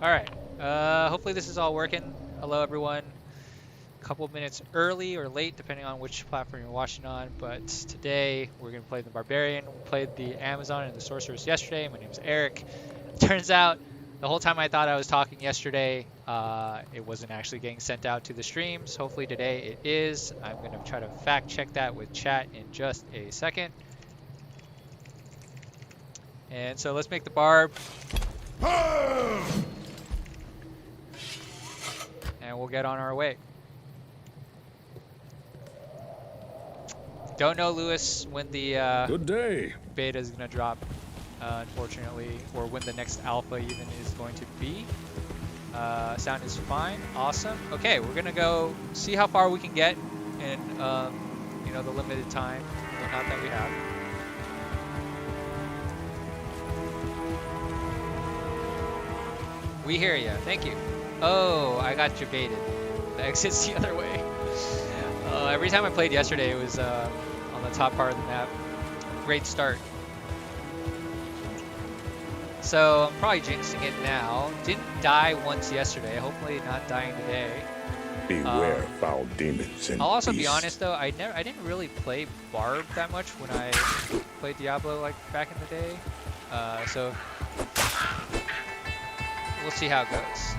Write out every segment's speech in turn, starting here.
Alright, hopefully this is all working. Hello everyone. A couple minutes early or late depending on which platform you're watching on, but today we're going to play the Barbarian. We played the Amazon and the Sorceress yesterday. My name is Eric. Turns out the whole time I thought I was talking yesterday, it wasn't actually getting sent out to the streams. Hopefully today it is. I'm going to try to fact check that with chat in just a second. And so let's make the barb. And we'll get on our way. Don't know, Lewis, when the Good day. beta is going to drop, unfortunately, or when the next alpha even is going to be. Sound is fine. Awesome. Okay, we're going to go see how far we can get in, you know, the limited time whatnot that we have. We hear you. Thank you. Oh, I got you baited. The exit's the other way. Every time I played yesterday, it was on the top part of the map. Great start. So I'm probably jinxing it now. Didn't die once yesterday. Hopefully not dying today. Beware foul demons and I'll also beasts. be honest though. I didn't really play Barb that much when I played Diablo like back in the day. So we'll see how it goes.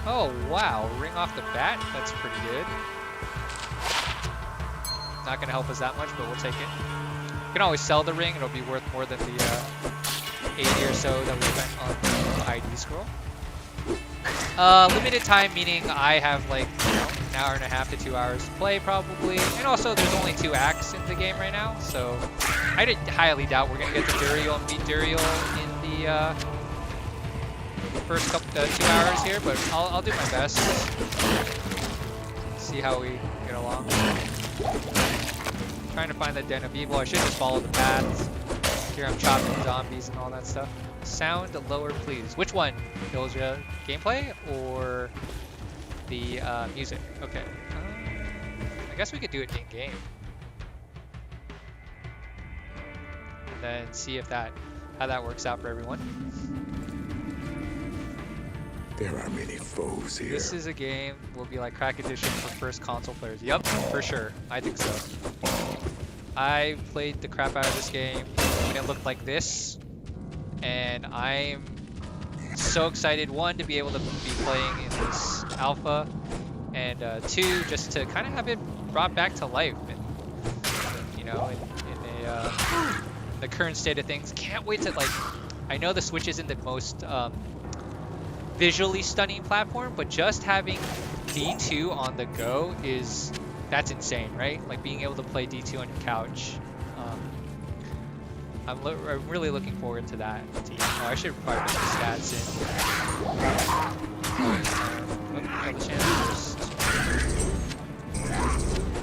Oh wow, ring off the bat. That's pretty good. Not gonna help us that much, but we'll take it. We can always sell the ring. It'll be worth more than the 80 or so that we spent on the ID scroll. Limited time meaning I have like, you know, an hour and a half to 2 hours to play probably. And also there's only 2 acts in the game right now, so I highly doubt we're gonna get to Duriel and beat Duriel in the first couple 2 hours here, but I'll do my best. See how we get along. Trying to find the den of evil. I should just follow the paths. Here I'm chopping zombies and all that stuff. Sound lower, please. Which one? Ilja gameplay or the music? Okay. I guess we could do it in game. And then see if how that works out for everyone. There are many foes here. This is a game will be like crack edition for first console players. Yep, for sure. I think so. I played the crap out of this game when it looked like this, and I'm so excited, one, to be able to be playing in this alpha, and two, just to kind of have it brought back to life, and you know, in the current state of things. Can't wait to, like, I know the Switch isn't the most visually stunning platform, but just having D2 on the go that's insane, right? Like being able to play D2 on your couch. I'm really looking forward to that. Oh, I should probably put the stats in.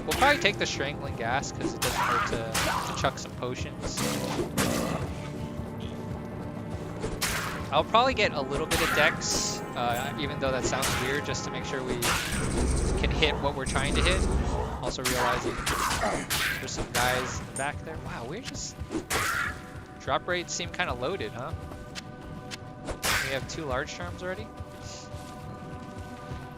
We'll probably take the Strangling Gas because it doesn't hurt to chuck some potions. I'll probably get a little bit of dex, even though that sounds weird, just to make sure we can hit what we're trying to hit. Also realizing there's some guys in the back there. Wow, we're just... Drop rates seem kind of loaded, huh? We have 2 large charms already.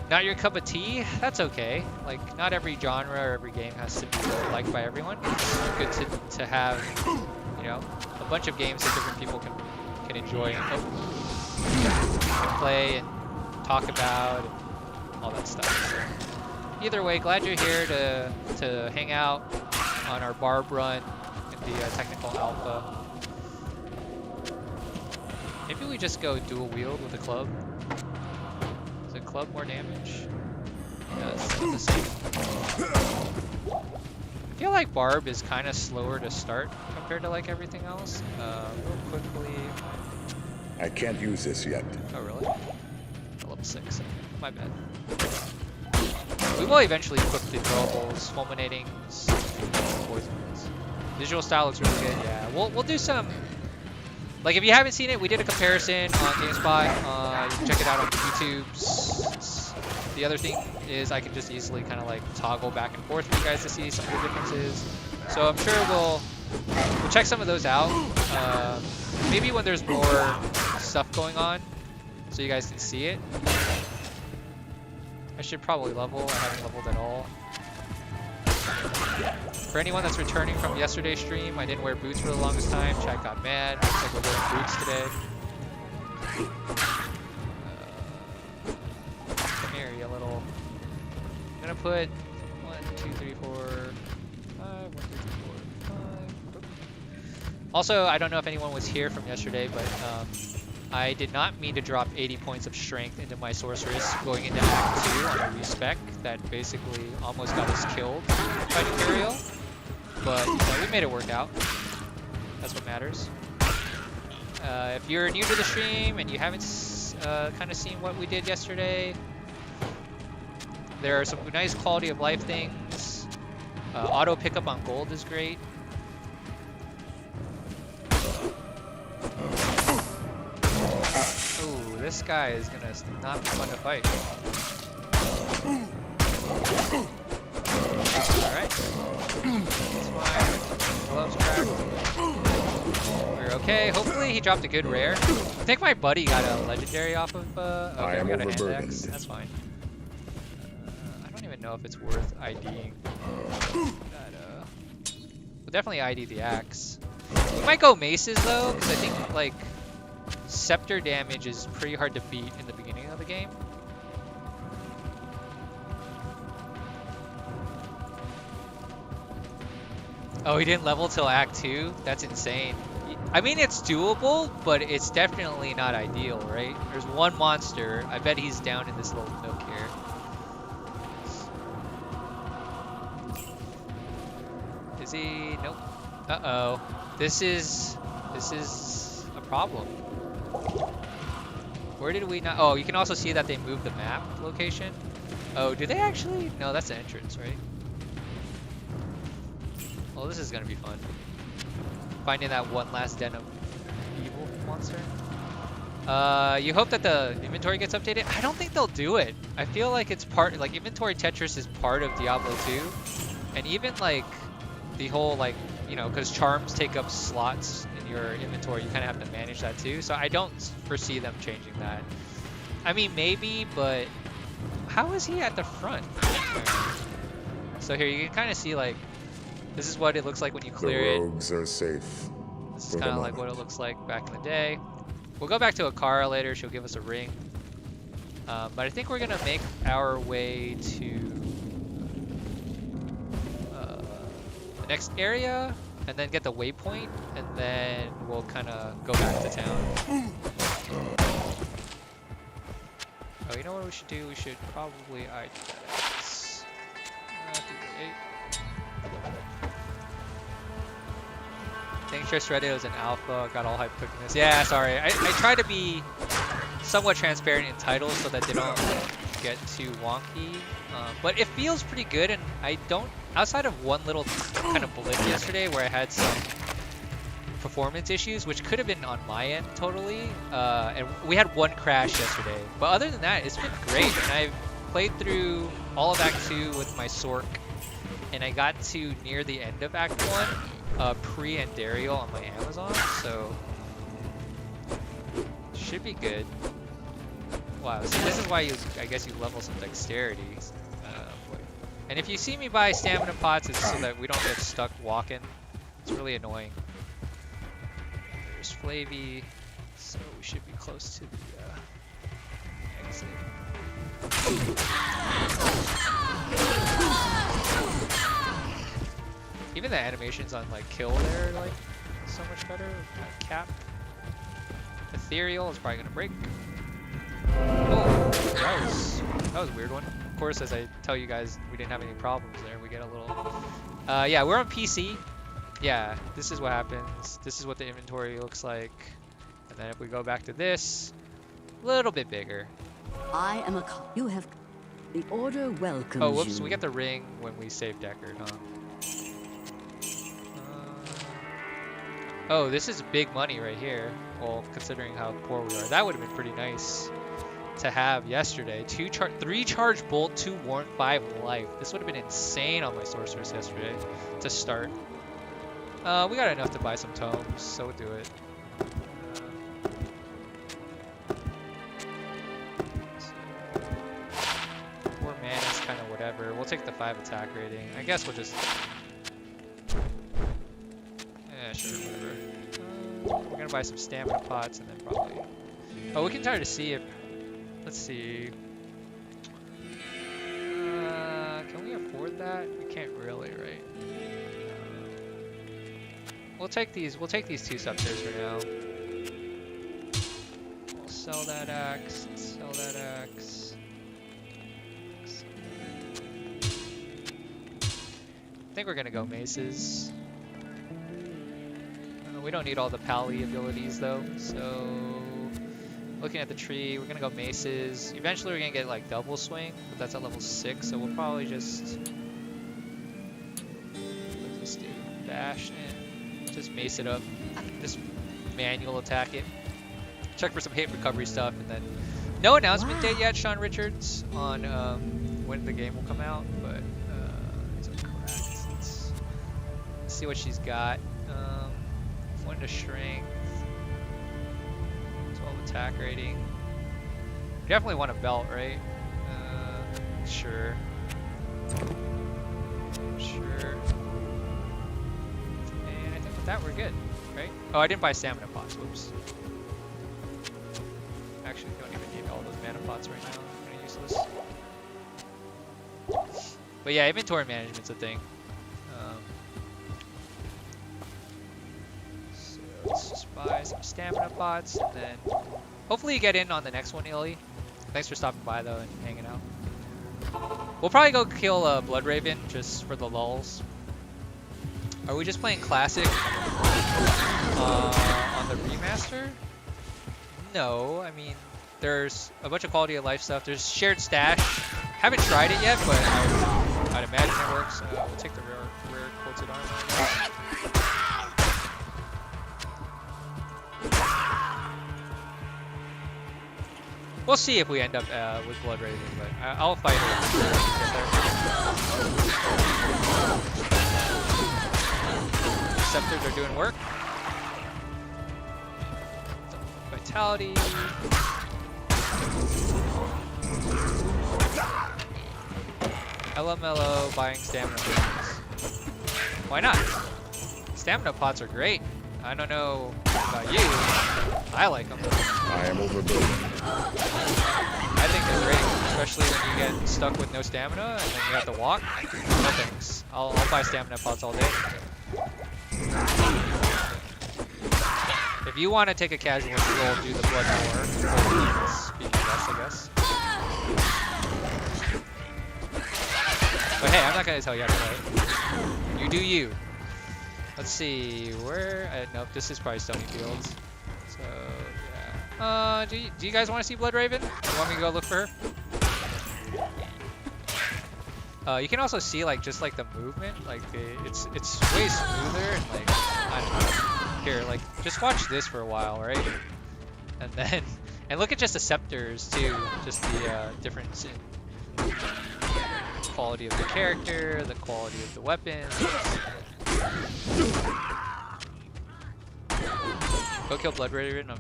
Not your cup of tea? That's okay. Like, not every genre or every game has to be liked by everyone. It's good to have, you know, a bunch of games that different people can enjoy and can play and talk about and all that stuff. So, either way, glad you're here to hang out on our Barb run in the technical alpha. Maybe we just go dual wield with a club. Does a club more damage? Yeah, it's the same. I feel like Barb is kind of slower to start compared to like everything else. Real quickly. I can't use this yet. Oh really? Level 6. My bad. We will eventually equip the throwables, fulminating, poisons. Visual style looks really good. Yeah, we'll do some. Like if you haven't seen it, we did a comparison on GameSpot. You can check it out on YouTube. The other thing is I can just easily kind of like toggle back and forth for you guys to see some of the differences. So I'm sure we'll check some of those out. Maybe when there's more stuff going on, so you guys can see it. I should probably level. I haven't leveled at all. For anyone that's returning from yesterday's stream, I didn't wear boots for the longest time. Chat got mad. Looks like we're wearing boots today. Come here, you little... I'm gonna put 1, 2, 3, 4, 5, 1, 2, 3, 4, 5. Also, I don't know if anyone was here from yesterday, but I did not mean to drop 80 points of strength into my sorceress going into Act 2 on a respec that basically almost got us killed by Imperial. But we made it work out. That's what matters. If you're new to the stream and you haven't kind of seen what we did yesterday, there are some nice quality of life things. Auto pickup on gold is great. Ooh, this guy is gonna not be fun to fight. Alright. That's fine. Gloves cracked. We're okay. Hopefully he dropped a good rare. I think my buddy got a legendary off of okay, we got a hand axe. That's fine. I don't even know if it's worth IDing that, we'll definitely ID the axe. We might go maces though, because I think like scepter damage is pretty hard to beat in the beginning of the game. Oh, he didn't level till Act 2? That's insane. I mean, it's doable, but it's definitely not ideal, right? There's one monster. I bet he's down in this little nook here. Is he? Nope. Uh-oh. This is a problem. Where did we not? Oh, you can also see that they moved the map location. Oh, do they actually? No, that's the entrance, right? Well, this is gonna be fun. Finding that one last den of evil monster. You hope that the inventory gets updated. I don't think they'll do it. I feel like it's part, like inventory Tetris is part of Diablo 2, and even like the whole like, you know, because charms take up slots in your inventory, you kind of have to manage that too. So I don't foresee them changing that. I mean, maybe, but how is he at the front? So here you can kind of see like. This is what it looks like when you clear it. The rogues are safe. This is kind of like what it looks like back in the day. We'll go back to Akara later. She'll give us a ring. But I think we're going to make our way to the next area and then get the waypoint. And then we'll kind of go back to town. Oh, you know what we should do? We should probably ID that as 8. Thanks for Reddit, it was an alpha, got all hyped cooking this. Yeah, sorry. I try to be somewhat transparent in titles so that they don't get too wonky. But it feels pretty good, and I don't, outside of one little kind of blip yesterday where I had some performance issues, which could have been on my end totally, and we had one crash yesterday. But other than that, it's been great, and I've played through all of Act 2 with my Sork, and I got to near the end of Act 1. Pre-Andariel on my Amazon, so should be good. Wow, so this is why I guess you level some dexterity. And if you see me buy stamina pots, it's so that we don't get stuck walking. It's really annoying. There's Flavy, so we should be close to the exit. Even the animations on like kill there are like so much better. Cap. Ethereal is probably gonna break. Oh, that was a weird one. Of course, as I tell you guys, we didn't have any problems there. We get a little. Yeah, we're on PC. Yeah, this is what happens. This is what the inventory looks like. And then if we go back to this, a little bit bigger. I am you have the order welcomes Oh, whoops! you. We get the ring when we save Deckard, huh? Oh, this is big money right here. Well, considering how poor we are, that would have been pretty nice to have yesterday. 3 charge bolt, 2 warrant, 5 life. This would have been insane on my sorceress yesterday to start. We got enough to buy some tomes, so we'll do it. kind of whatever. We'll take the 5 attack rating. I guess we'll just... Yeah, sure, whatever. We're gonna buy some stamina pots and then probably... Oh, we can try to see if... Let's see. Can we afford that? We can't really, right? We'll take these 2 scepters for now. We'll sell that axe, sell that axe. I think we're gonna go maces. We don't need all the pally abilities though, so looking at the tree, we're gonna go maces. Eventually we're gonna get like double swing, but that's at level 6, so we'll probably just do bash and just mace it up. Just manual attack it. Check for some hit recovery stuff, and then no announcement date yet, Sean Richards, on when the game will come out, but it's correct. Let's see what she's got. 1 to strength, 12 attack rating. Definitely want a belt, right? Sure. Sure. And I think with that we're good, right? Oh, I didn't buy stamina pots. Whoops. Actually, don't even need all those mana pots right now. I'm gonna use this. But yeah, inventory management's a thing. Let's just buy some stamina pots, and then hopefully you get in on the next one, Illy. Thanks for stopping by though and hanging out. We'll probably go kill Blood Raven just for the lulz. Are we just playing classic on the remaster? No, I mean there's a bunch of quality of life stuff. There's shared stash. Haven't tried it yet, but I'd imagine it works. We'll take the rare quilted armor. We'll see if we end up with Blood Raven, but I'll fight her when we get there. Scepters are doing work. Vitality. LMLO buying stamina pots. Why not? Stamina pots are great. I don't know about you. I like them. I am overburdened. I think they're great, especially when you get stuck with no stamina and then you have to walk. No thanks. I'll buy stamina pots all day. If you want to take a casual roll, do the blood war. Speaking of us, I guess. But hey, I'm not gonna tell you how to play. You do you. Let's see, where? Nope, this is probably Stony Fields. So, yeah. Do you guys want to see Blood Raven? You want me to go look for her? You can also see like just like the movement, like it's way smoother and like I don't know. Here, like just watch this for a while, right? And then look at just the scepters too, just the difference in quality of the character, the quality of the weapons. Go kill Blood Raven on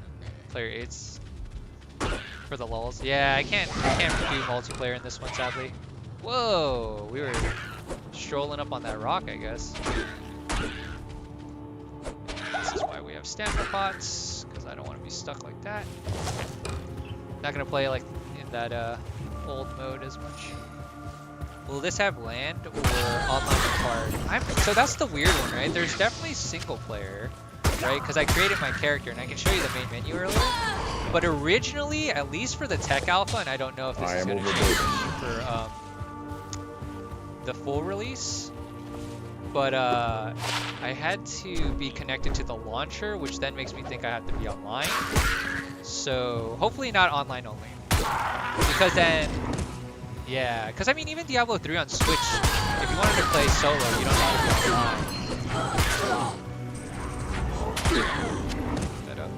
player 8s for the lulz. Yeah, I can't do multiplayer in this one, sadly. Whoa, we were strolling up on that rock, I guess. This is why we have stamina pots, because I don't want to be stuck like that. Not gonna play like in that old mode as much. Will this have land or online required? So that's the weird one, right? There's definitely single player, right? Because I created my character, and I can show you the main menu earlier. But originally, at least for the tech alpha, and I don't know if this is going to change for the full release, but I had to be connected to the launcher, which then makes me think I have to be online. So hopefully not online only, because then. Yeah, because I mean, even Diablo 3 on Switch, if you wanted to play solo, you don't have to be online. That up.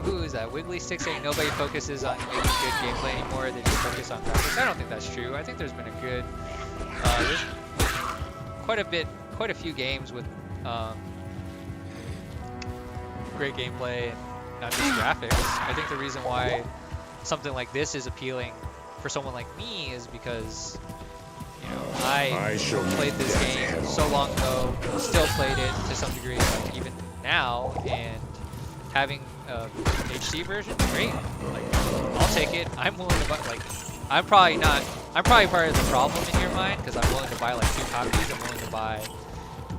Who is that? Wiggly Stick saying nobody focuses on making good gameplay anymore, they just focus on graphics. I don't think that's true. I think there's been a good, there's quite a few games with great gameplay and not just graphics. I think the reason why something like this is appealing for someone like me is because, you know, I played this game so long ago, still played it to some degree, like even now, and having a HD version, great. Like, I'll take it. I'm willing to buy, like, I'm probably part of the problem in your mind, because I'm willing to buy like 2 copies. I'm willing to buy,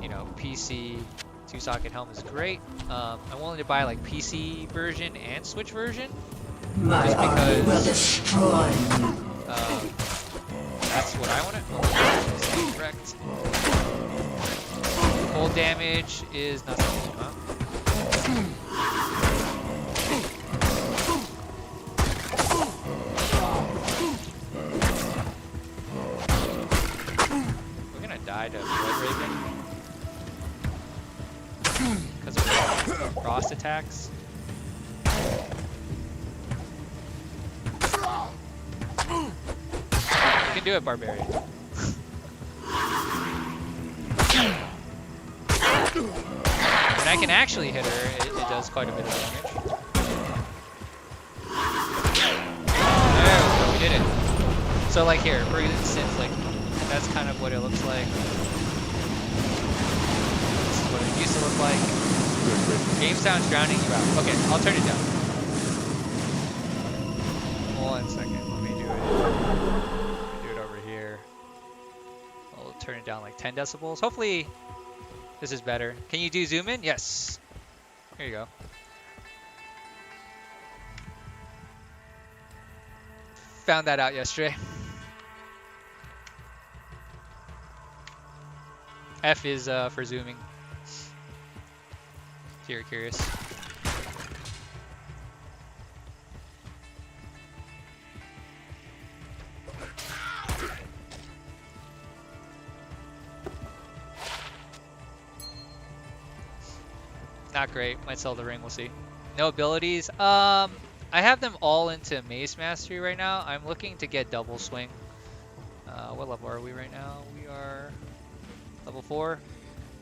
you know, PC 2-socket helm is great. I'm willing to buy like PC version and Switch version, just because that's what I want to. Oh, correct. Full damage is not something, huh? We're gonna die to Blood Raven because of frost attacks. You can do it, Barbarian. When I can actually hit her, it does quite a bit of damage. There we go, we did it. So like here, for instance, like that's kind of what it looks like. This is what it used to look like. Game sounds drowning you out. Okay, I'll turn it down. 1 second, let me do it. Over here. I'll turn it down like 10 decibels. Hopefully this is better. Can you do zoom in? Yes. Here you go. Found that out yesterday. F is for zooming. If you're curious. Not great. Might sell the ring. We'll see. No abilities. I have them all into Mace Mastery right now. I'm looking to get double swing. What level are we right now? We are level 4.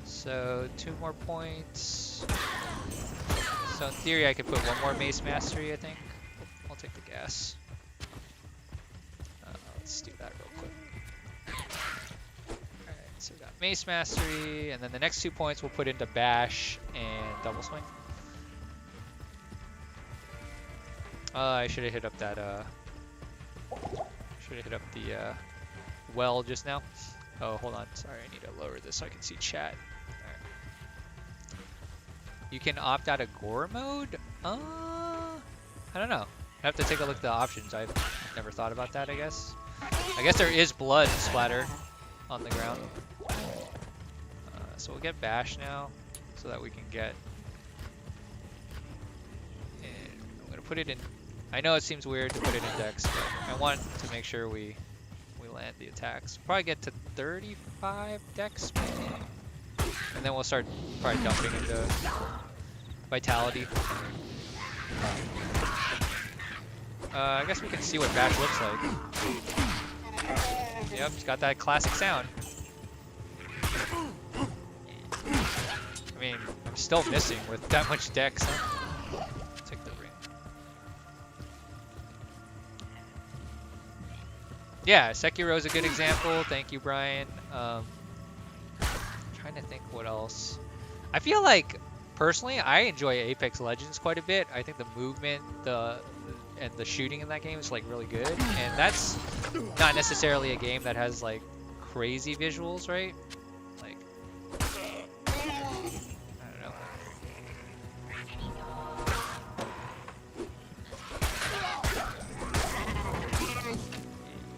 So 2 more points. So in theory, I could put 1 more Mace Mastery, I think. I'll take the gas. Let's do that real quick. Alright, so we got Mace Mastery, and then the next 2 points we'll put into Bash and Double Swing. I should have hit up that, should have hit up the, well just now. Oh, hold on. Sorry, I need to lower this so I can see chat. Right. You can opt out of gore mode? I don't know. I have to take a look at the options. I've never thought about that, I guess. I guess there is blood splatter on the ground. So we'll get Bash now so that we can get... And I'm going to put it in... I know it seems weird to put it in Dex, but I want to make sure we land the attacks. Probably get to 35 Dex, maybe. And then we'll start probably dumping into Vitality. I guess we can see what Bash looks like. Yep, it's got that classic sound. I mean, I'm still missing with that much Dex, huh? Take the ring. Yeah, Sekiro's a good example. Thank you, Brian. Trying to think what else. I feel like, personally, I enjoy Apex Legends quite a bit. I think the movement, and the shooting in that game is like really good. And that's not necessarily a game that has like crazy visuals, right? Like, I don't know.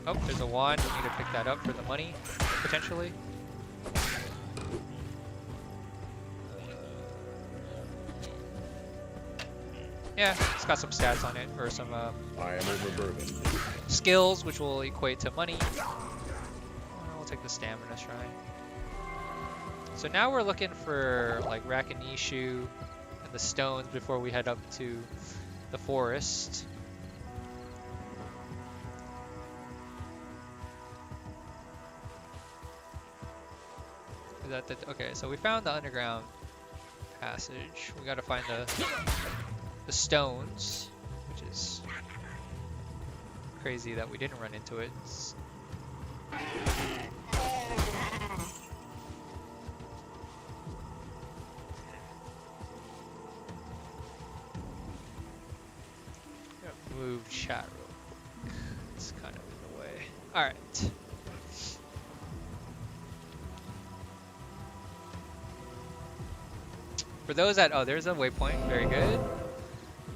Oh, there's a wand. We need to pick that up for the money, potentially. Yeah, it's got some stats on it, or some I am overburdened. skills, which will equate to money. We'll take the stamina shrine. So now we're looking for like Rakanishu and the stones before we head up to the forest. Is that the, okay, so we found the underground passage. We gotta find the stones, which is crazy that we didn't run into it. Move chat real quick. It's kind of in the way. Alright. For those that, oh, there's a waypoint. Very good.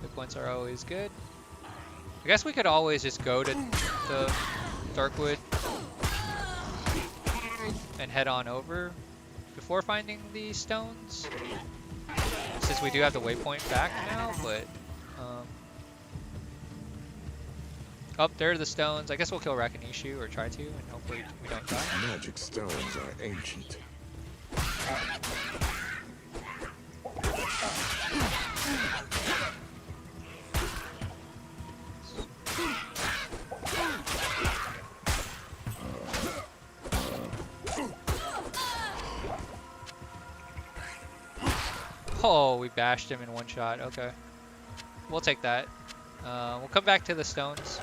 Waypoints are always good. I guess we could always just go to the Darkwood and head on over before finding the stones. Since we do have the waypoint back now, but oh, there are the stones. I guess we'll kill Rakinishu, or try to, and hopefully we don't die. Magic stones are ancient. Oh, we bashed him in one shot. Okay. We'll take that. We'll come back to the stones.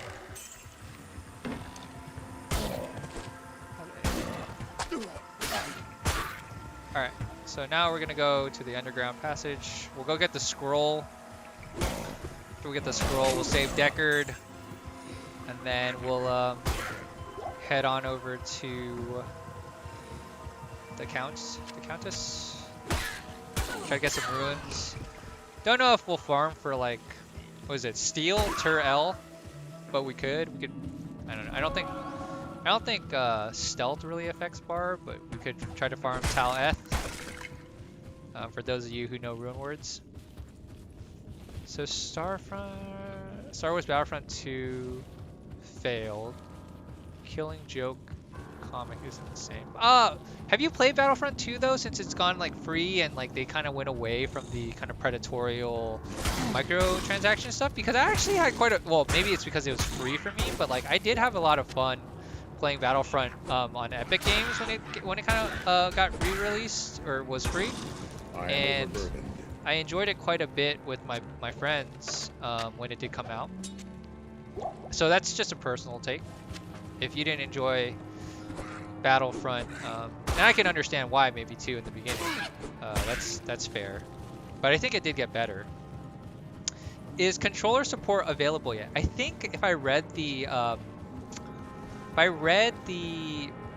Alright, so now we're gonna go to the underground passage. We'll go get the scroll. After we get the scroll, we'll save Deckard. And then we'll head on over to the Countess. Try to get some ruins. Don't know if we'll farm for like, what is it, steel, Tur-El, but we could. I don't know. I don't think stealth really affects bar, but we could try to farm Tal-Eth. For those of you who know rune words. So Star Wars Battlefront 2 failed. Killing Joke comic isn't the same. Have you played Battlefront 2 though, since it's gone like free and like they kind of went away from the kind of predatorial microtransaction stuff? Because I actually had quite a, well, maybe it's because it was free for me, but like I did have a lot of fun playing Battlefront on Epic Games when it kind of got re-released or was free, and I enjoyed it quite a bit with my friends when it did come out. So that's just a personal take. If you didn't enjoy Battlefront, and I can understand why maybe too in the beginning, that's fair, but I think it did get better. Is controller support available yet? I think if I read the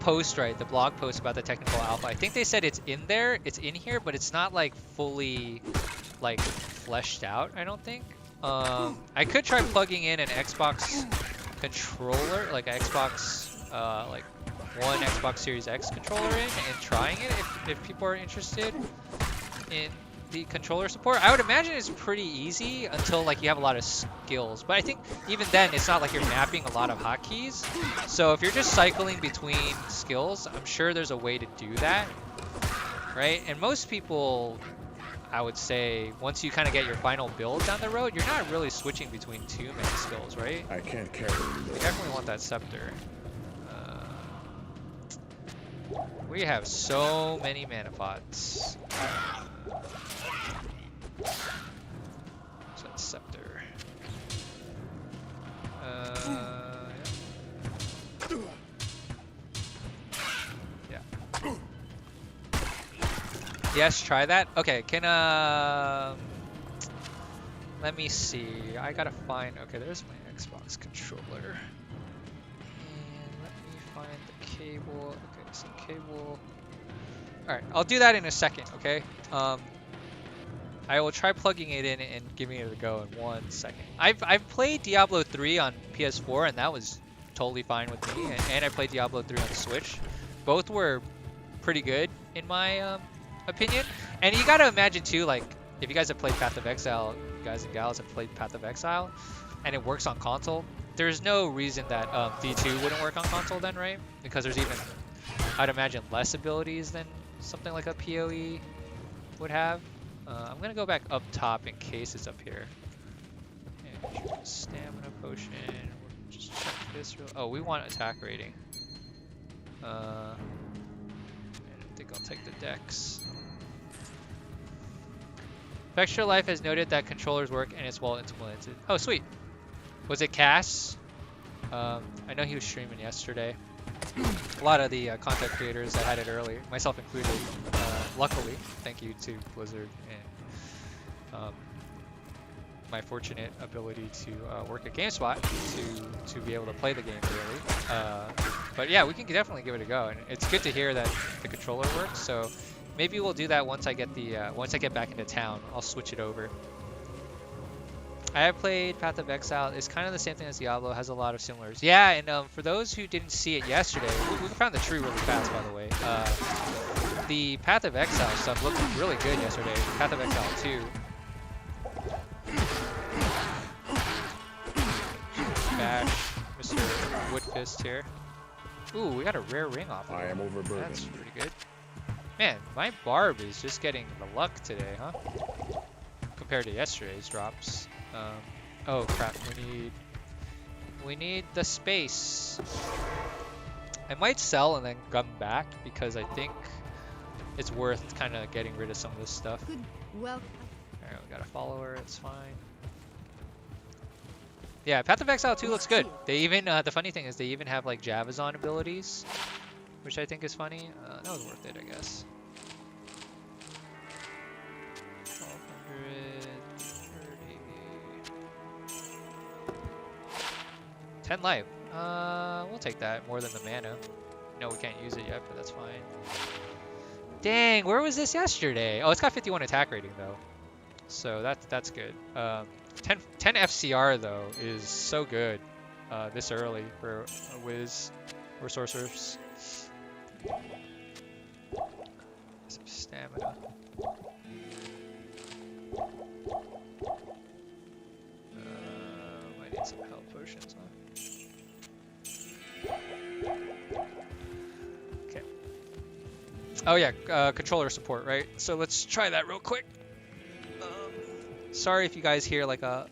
post right, the blog post about the technical alpha, I think they said it's in there, it's in here, but it's not like fully like fleshed out, I don't think. I could try plugging in an Xbox controller, like Xbox like one Xbox Series X controller in, and trying it if people are interested in the controller support. I would imagine it's pretty easy until like you have a lot of skills, but I think even then it's not like you're mapping a lot of hotkeys. So if you're just cycling between skills, I'm sure there's a way to do that, right? And most people, I would say, once you kind of get your final build down the road, you're not really switching between too many skills, right? I can't carry We definitely want that scepter. We have so many mana pots. So that's scepter. Yeah. Yes, try that. Okay, can let me see. I gotta find. Okay, there's my Xbox controller. And let me find the cable. Okay, so cable. Alright, I'll do that in a second, okay? I will try plugging it in and giving it a go in 1 second. I've played Diablo 3 on PS4, and that was totally fine with me. And I played Diablo 3 on the Switch. Both were pretty good, in my opinion. And you gotta imagine too, like, if you guys have played Path of Exile, you guys and gals have played Path of Exile, and it works on console, there's no reason that D2 wouldn't work on console then, right? Because there's even, I'd imagine, less abilities than something like a PoE would have. I'm gonna go back up top in case it's up here. And stamina potion. We'll just check this. Oh, we want attack rating. I think I'll take the dex. Extra Life has noted that controllers work and it's well implemented. Oh, sweet. Was it Cass? I know he was streaming yesterday. A lot of the content creators that had it earlier, myself included, luckily, thank you to Blizzard and my fortunate ability to work at GameSpot to be able to play the game daily. But yeah, we can definitely give it a go, and it's good to hear that the controller works. So maybe we'll do that once I get back into town. I'll switch it over. I have played Path of Exile. It's kind of the same thing as Diablo. Has a lot of similars. Yeah, and for those who didn't see it yesterday, we found the tree really fast, by the way. The Path of Exile stuff looked really good yesterday. Path of Exile 2. Bash Mr. Woodfist here. Ooh, we got a rare ring off of I am overburdened. That's pretty good. Man, my barb is just getting the luck today, huh? Compared to yesterday's drops. Oh crap, we need the space. I might sell and then come back because I think it's worth kind of getting rid of some of this stuff. Good. Well. Alright, we got a follower, it's fine. Yeah, Path of Exile 2 looks good. They even, the funny thing is they even have like Javazon abilities, which I think is funny. That was worth it, I guess. 10 life. We'll take that more than the mana. No, we can't use it yet, but that's fine. Dang, where was this yesterday? Oh, it's got 51 attack rating though, so that's good. 10 FCR though is so good this early for a Wiz or sorcerers. Some stamina. Might need some health potions, huh? Okay. Oh yeah, controller support, right? So let's try that real quick. Sorry if you guys hear like a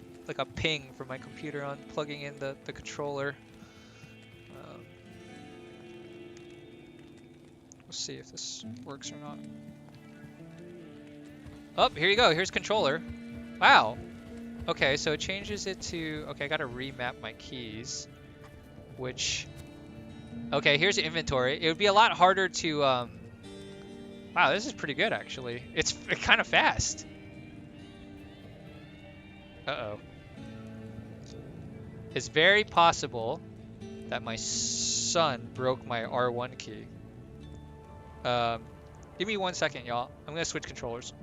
ping from my computer on plugging in the controller. Let's see if this works or not. Oh, here you go. Here's controller. Wow. Okay, so it changes it to... Okay, I gotta remap my keys. Which... Okay, here's the inventory. It would be a lot harder to... Wow, this is pretty good, actually. It's kind of fast. Uh-oh. It's very possible that my son broke my R1 key. Give me 1 second, y'all. I'm gonna switch controllers.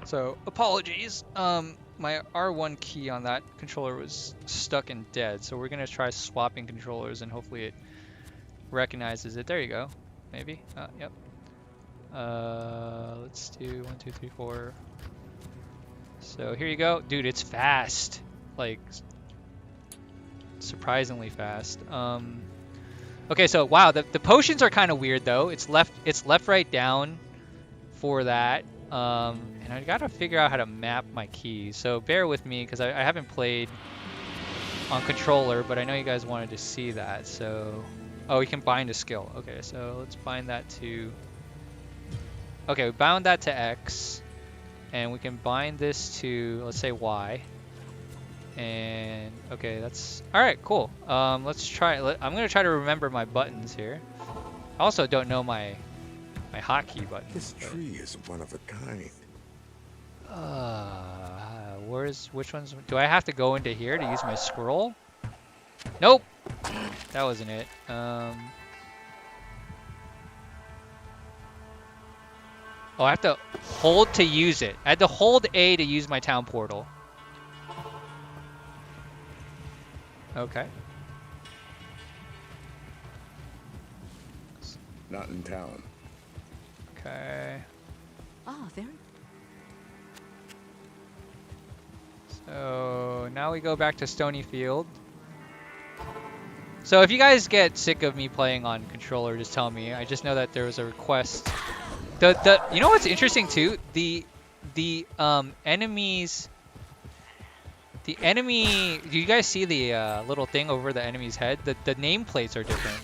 So, apologies. My R1 key on that controller was stuck and dead, so we're gonna try swapping controllers and hopefully it recognizes it. There you go. Maybe. Yep. Let's do 1, 2, 3, 4. So here you go. Dude, it's fast. Like, surprisingly fast. Okay, so wow, the potions are kind of weird though. It's left, right, down for that. And I gotta figure out how to map my keys. So bear with me because I haven't played on controller, but I know you guys wanted to see that. So, oh, we can bind a skill. Okay, so let's bind that to. Okay, we bound that to X, and we can bind this to, let's say, Y. And okay, that's all right. Cool. Let's try. I'm gonna try to remember my buttons here. I also don't know my hotkey buttons. This tree is one of a kind. Which ones? Do I have to go into here to use my scroll? Nope. That wasn't it. Oh, I have to hold to use it. I had to hold A to use my town portal. Okay. Not in town. Okay. Ah, very. So now we go back to Stony Field. So if you guys get sick of me playing on controller, just tell me. I just know that there was a request. You know what's interesting too? The enemies. The enemy. Do you guys see the little thing over the enemy's head? The nameplates are different.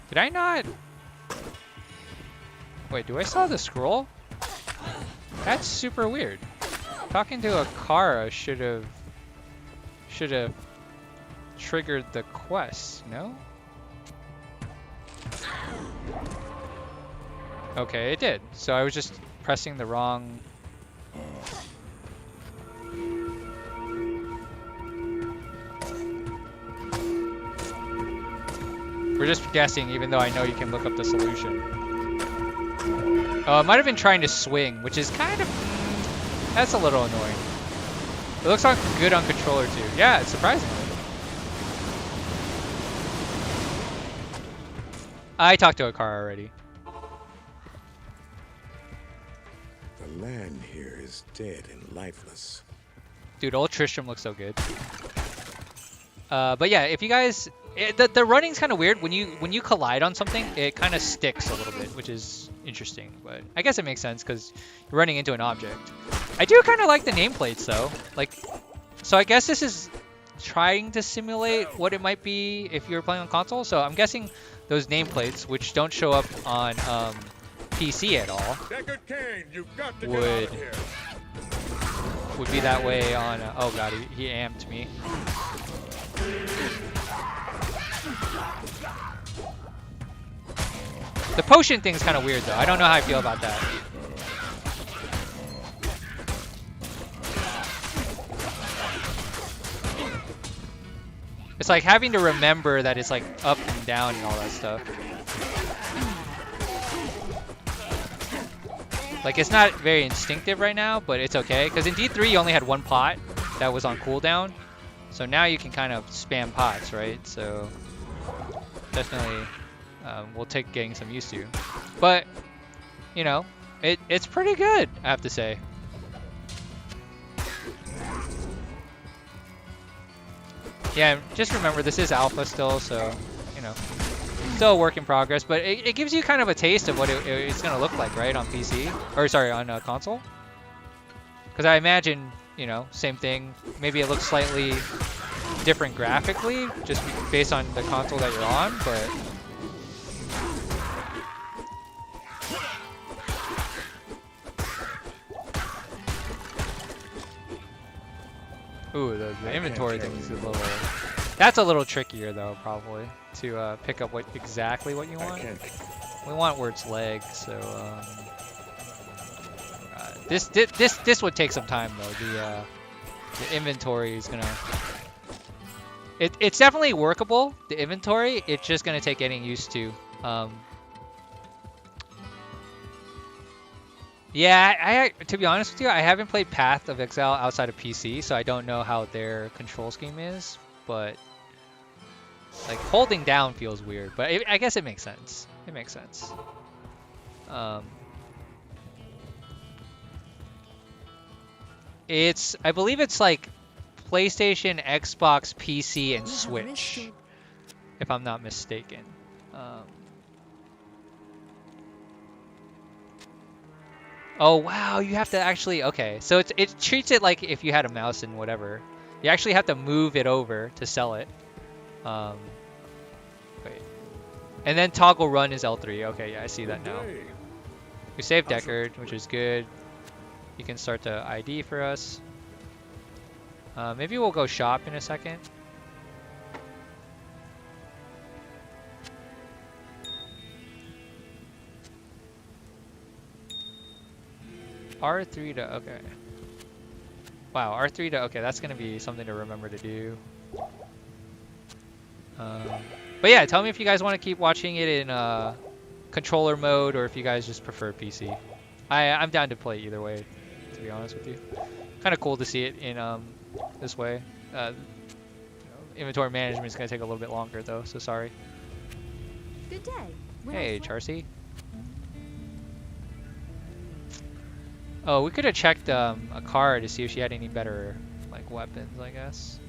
Did I not? Wait, do I saw the scroll? That's super weird. Talking to Akara should have triggered the quest, no? Okay, it did. So I was just pressing the wrong. We're just guessing, even though I know you can look up the solution. Oh, it might have been trying to swing, which is kind of... That's a little annoying. It looks good on controller too. Yeah, surprisingly. I talked to Akara already. The land here is dead and lifeless. Dude, old Tristram looks so good. But yeah, if you guys... the running's kind of weird. When you collide on something, it kind of sticks a little bit, which is interesting. But I guess it makes sense because you're running into an object. I do kind of like the nameplates though. Like, so I guess this is trying to simulate what it might be if you're playing on console. So I'm guessing those nameplates, which don't show up on PC at all, would be that way on. Oh god, he amped me. The potion thing's kind of weird though. I don't know how I feel about that. It's like having to remember that it's like up and down and all that stuff. Like it's not very instinctive right now, but it's okay. Because in D3 you only had one pot that was on cooldown. So now you can kind of spam pots, right? So definitely will take getting some used to. But, you know, it's pretty good, I have to say. Yeah, just remember this is alpha still, so, you know, still a work in progress. But it gives you kind of a taste of what it's going to look like, right, on PC? Or, sorry, on console? Because I imagine, you know, same thing. Maybe it looks slightly different graphically, just based on the console that you're on, but... Ooh, the inventory thing is a little... That's a little trickier though, probably, to pick up exactly what you want. We want where it's leg, so this would take some time though. The inventory is gonna... It's definitely workable. The inventory, it's just gonna take getting used to. Yeah, to be honest with you, I haven't played Path of Exile outside of PC, so I don't know how their control scheme is, but like holding down feels weird, but I guess it makes sense. It makes sense. I believe it's like PlayStation, Xbox, PC, and Switch, if I'm not mistaken. Oh wow, you have to actually, okay. So it treats it like if you had a mouse and whatever. You actually have to move it over to sell it. Wait. And then toggle run is L3. Okay, yeah, I see that now. We saved Deckard, which is good. You can start to ID for us. Maybe we'll go shop in a second. R3 to, okay. Wow, R3 to, okay, that's going to be something to remember to do. But yeah, tell me if you guys want to keep watching it in controller mode or if you guys just prefer PC. I'm down to play either way, to be honest with you. Kind of cool to see it in this way. You know, inventory management is going to take a little bit longer though, so sorry. Good day. Hey, Charcy. Oh, we could have checked a car to see if she had any better like weapons, I guess.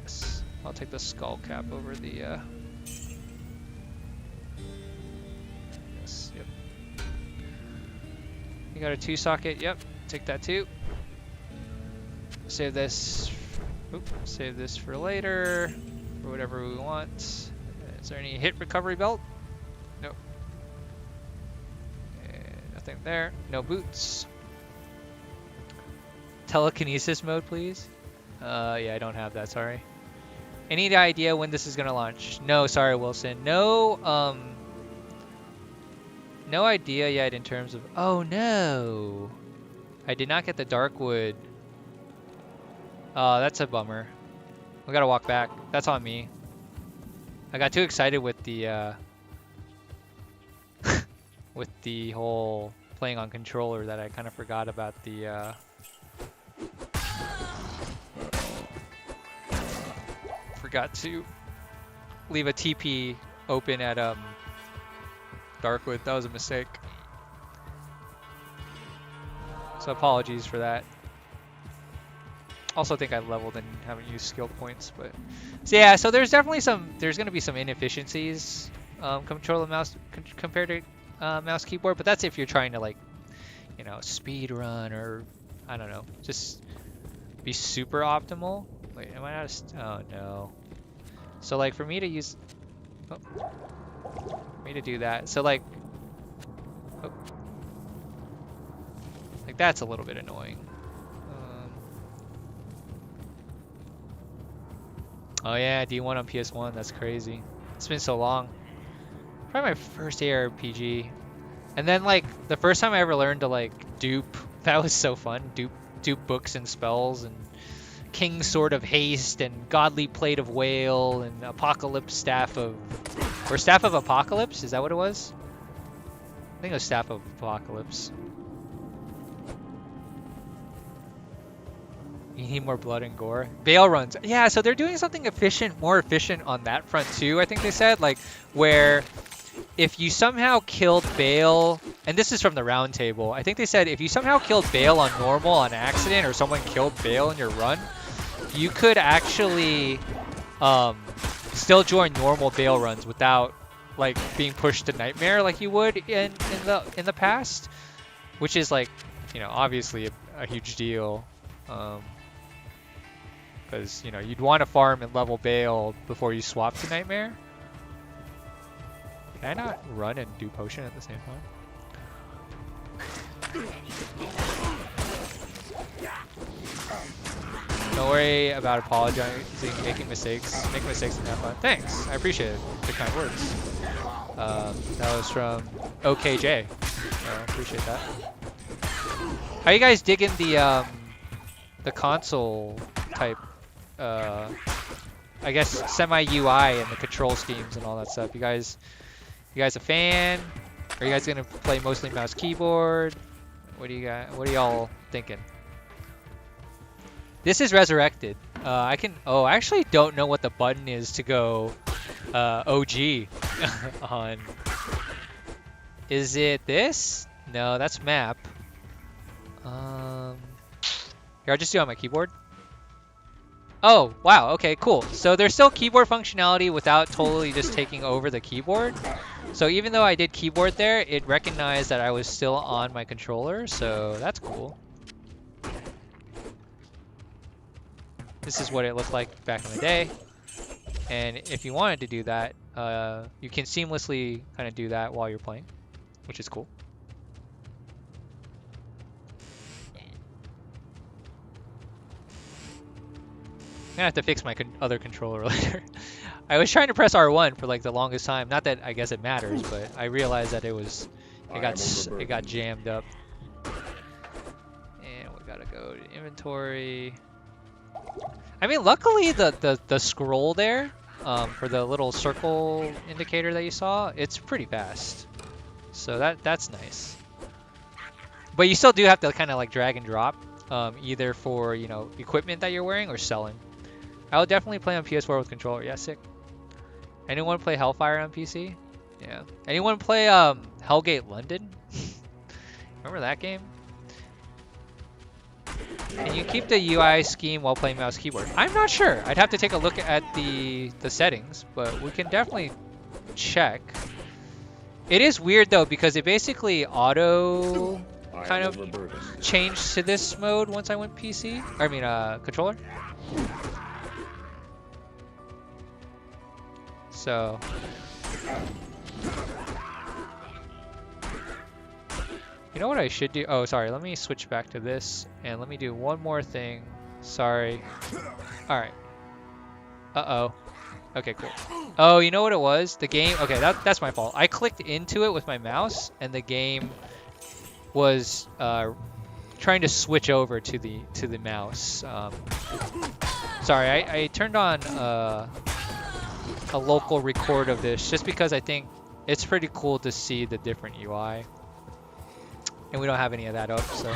Yes, I'll take the skull cap over the. Yes, yep. You got a 2-socket. Yep, take that too. Save this. Oop, save this for later, for whatever we want. Is there any hit recovery belt? Nope. Nothing there. No boots. Telekinesis mode, please. Yeah, I don't have that. Sorry. Any idea when this is gonna launch? No, sorry, Wilson. No, no idea yet in terms of. Oh no, I did not get the Darkwood. Oh, that's a bummer. We gotta walk back. That's on me. I got too excited with the with the whole playing on controller that I kind of forgot about the forgot to leave a TP open at Darkwood. That was a mistake. So apologies for that. Also think I leveled and haven't used skill points, but so yeah, so there's definitely there's gonna be some inefficiencies controller mouse compared to mouse keyboard, but that's if you're trying to like, you know, speed run or I don't know, just be super optimal. Wait, am I out of oh no. So like for me to use for me to do that, so like like that's a little bit annoying. Oh yeah, D1 on PS1, that's crazy. It's been so long. Probably my first ARPG. And then like the first time I ever learned to like dupe, that was so fun. Dupe books and spells and King's Sword of Haste and Godly Plate of Whale and Apocalypse Staff of or Staff of Apocalypse, is that what it was? I think it was Staff of Apocalypse. You need more blood and gore. Bale runs. Yeah, so they're doing something efficient, more efficient on that front too, I think they said. Like, where if you somehow killed Bale, and this is from the round table, I think they said if you somehow killed Bale on normal on accident or someone killed Bale in your run, you could actually still join normal Bale runs without like being pushed to Nightmare like you would in the past, which is like, you know, obviously a huge deal. Because, you know, you'd want to farm and level Bale before you swap to Nightmare. Can I not run and do potion at the same time? Don't worry about apologizing, making mistakes. Make mistakes and have fun. Thanks, I appreciate the kind words. That was from OKJ. Appreciate that. How you guys digging the console type? I guess semi-UI and the control schemes and all that stuff. You guys a fan? Are you guys gonna play mostly mouse keyboard? What do you y'all thinking? This is Resurrected. I actually don't know what the button is to go OG on. Is it this? No, that's map. Here, I'll just do it on my keyboard. Oh, wow, okay, cool. So there's still keyboard functionality without totally just taking over the keyboard. So even though I did keyboard there, it recognized that I was still on my controller, so that's cool. This is what it looked like back in the day. And if you wanted to do that, you can seamlessly kind of do that while you're playing, which is cool. I'm gonna have to fix my other controller later. I was trying to press R1 for like the longest time. Not that I guess it matters, but I realized that it got jammed up. And we gotta go to inventory. I mean, luckily the scroll there for the little circle indicator that you saw, it's pretty fast. So that's nice. But you still do have to kind of like drag and drop, either for, you know, equipment that you're wearing or selling. I would definitely play on PS4 with controller. Yeah, sick. Anyone play Hellfire on PC? Yeah. Anyone play Hellgate London? Remember that game? Can you keep the UI scheme while playing mouse keyboard? I'm not sure. I'd have to take a look at the settings, but we can definitely check. It is weird though because it basically auto kind of changed to this mode once I went PC. I mean controller. So you know what I should do? Oh, sorry. Let me switch back to this and let me do one more thing. Sorry. All right. Uh-oh. Okay, cool. Oh, you know what it was? The game. Okay, that's my fault. I clicked into it with my mouse, and the game was trying to switch over to the mouse. Sorry, I turned on a local record of this just because I think it's pretty cool to see the different UI. And we don't have any of that up, so.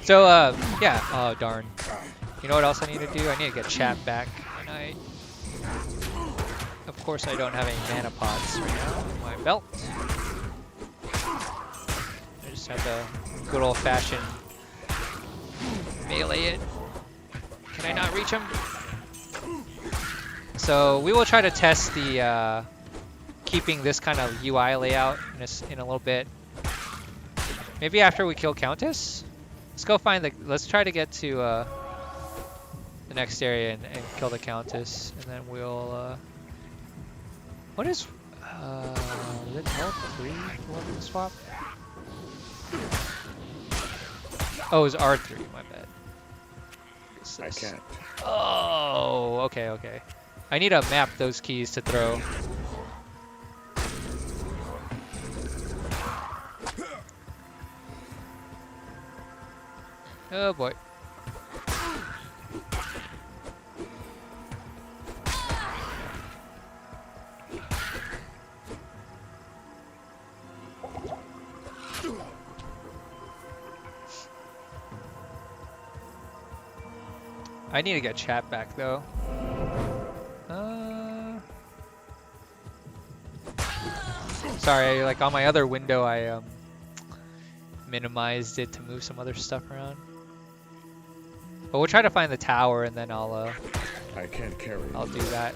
So, yeah. Oh, darn. You know what else I need to do? I need to get chat back. And of course, I don't have any mana pots right now in my belt. I just have the good old-fashioned melee it. Can I not reach him? So we will try to test the keeping this kind of UI layout in a little bit. Maybe after we kill Countess. Let's go find the. Let's try to get to the next area and kill the Countess, and then we'll. What is? Is it L3 weapon swap? Oh, it's R3. My bad. I can't. Oh, okay, okay. I need to map those keys to throw. Oh boy. I need to get chat back though. Sorry, like on my other window I minimized it to move some other stuff around. But we'll try to find the tower and then I'll I can't carry. I'll do that.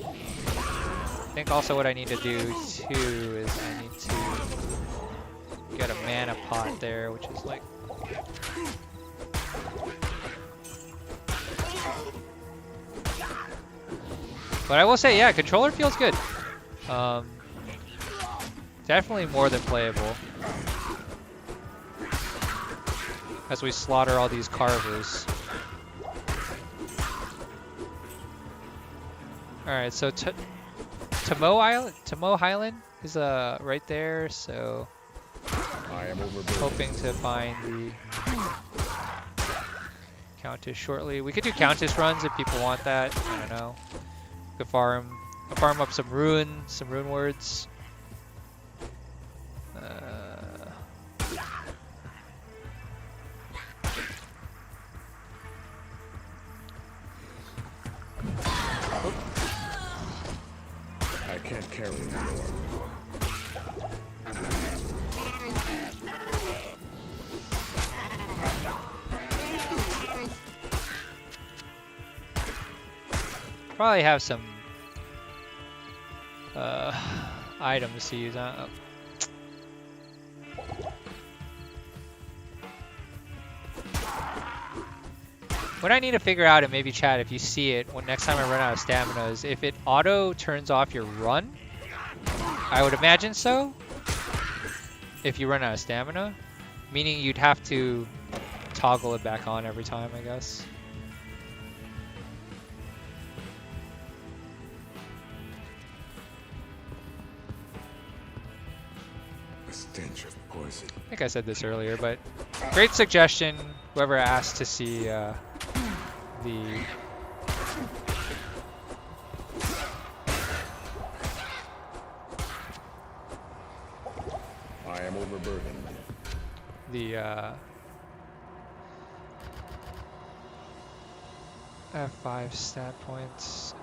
I think also what I need to do too is I need to get a mana pot there, which is like but I will say, yeah, controller feels good. Definitely more than playable. As we slaughter all these carvers. Alright, so Tamo Highland is right there, so I am hoping to find the Countess shortly. We could do Countess runs if people want that. I don't know. Could farm up some rune words. I can't carry anymore. Probably have some items to use. What I need to figure out, and maybe chat if you see it when next time I run out of stamina, is if it auto turns off your run. I would imagine so. If you run out of stamina, meaning you'd have to toggle it back on every time, I guess. A stench of poison. I think I said this earlier, but great suggestion. Whoever asked to see the. I am overburdened. The F5 stat points.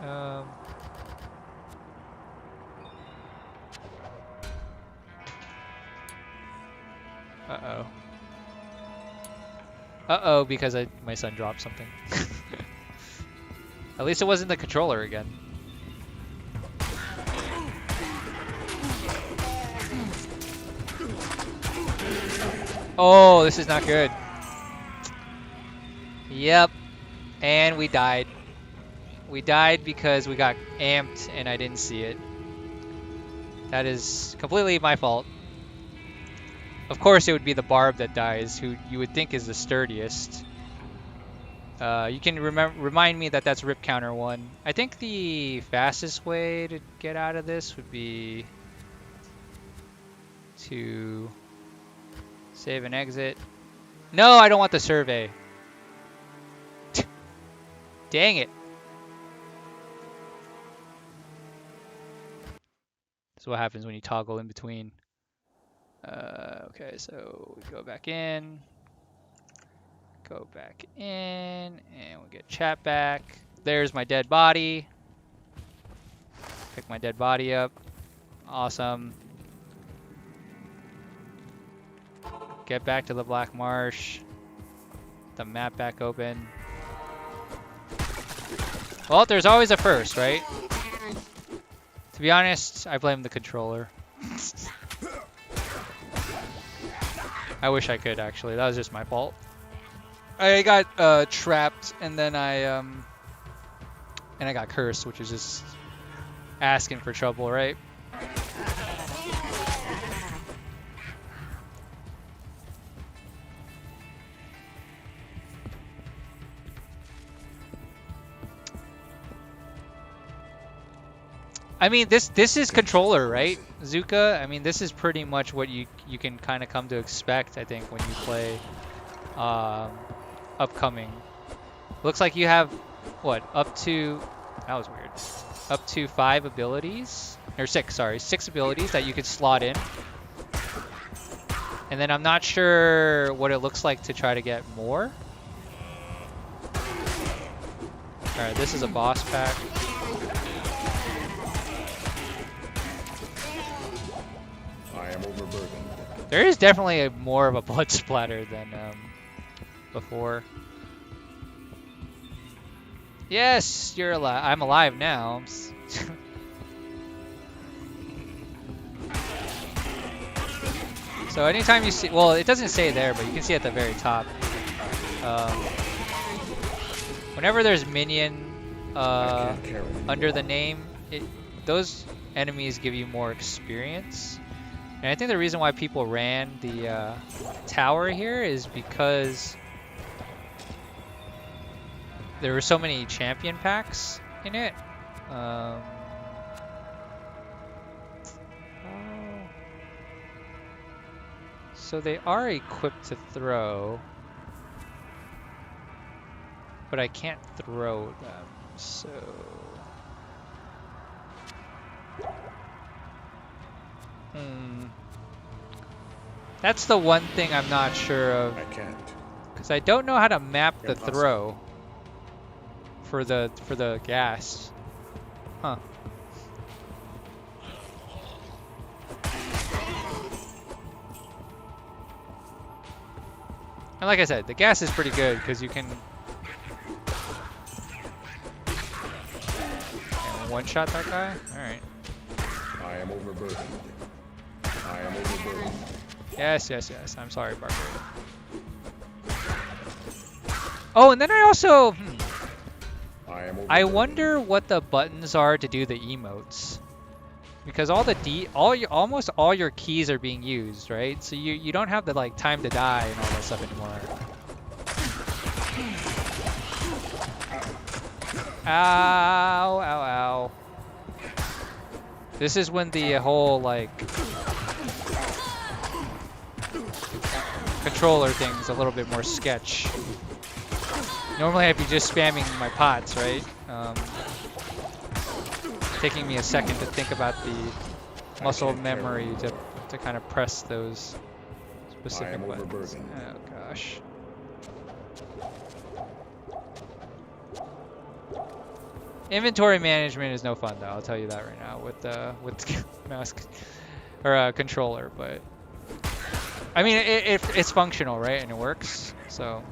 Uh-oh. Uh-oh, because my son dropped something. At least it wasn't the controller again. Oh, this is not good. Yep. And we died. We died because we got amped and I didn't see it. That is completely my fault. Of course it would be the barb that dies, who you would think is the sturdiest. You can remind me that that's rip counter 1. I think the fastest way to get out of this would be to save and exit. No, I don't want the survey. Dang it. This is what happens when you toggle in between. Okay, so we go back in. Go back in, and we get chat back. There's my dead body. Pick my dead body up. Awesome. Get back to the Black Marsh. The map back open. Well, there's always a first, right? To be honest, I blame the controller. I wish I could, actually. That was just my fault. I got trapped, and then I got cursed, which is just asking for trouble, right? I mean, this is controller, right, Zuka? I mean, this is pretty much what you can kind of come to expect, I think, when you play upcoming. Looks like you have what, up to, that was weird, up to 5 abilities, or 6, sorry, 6 abilities that you could slot in. And then I'm not sure what it looks like to try to get more. All right, this is a boss pack. There is definitely more of a blood splatter than before. Yes, you're alive. I'm alive now. So anytime you see, well, it doesn't say there, but you can see at the very top. Whenever there's minion under the name, those enemies give you more experience. And I think the reason why people ran the tower here is because there were so many champion packs in it. So they are equipped to throw, but I can't throw them, so... That's the one thing I'm not sure of. I can't. Because I don't know how to map the throw for the gas. Huh. And like I said, the gas is pretty good because you can one-shot that guy. All right. I am overburdened. I am overburdened. Yes, yes, yes. I'm sorry, Barbarian. Oh, and then I also... I wonder what the buttons are to do the emotes. Because almost all your keys are being used, right? So you don't have the like time to die and all that stuff anymore. Ow, ow, ow. This is when the whole like controller thing's a little bit more sketch. Normally I'd be just spamming my pots, right? Taking me a second to think about the muscle memory to kind of press those specific buttons. Oh gosh. Inventory management is no fun though. I'll tell you that right now with mouse or controller. But I mean, it's functional, right? And it works. So.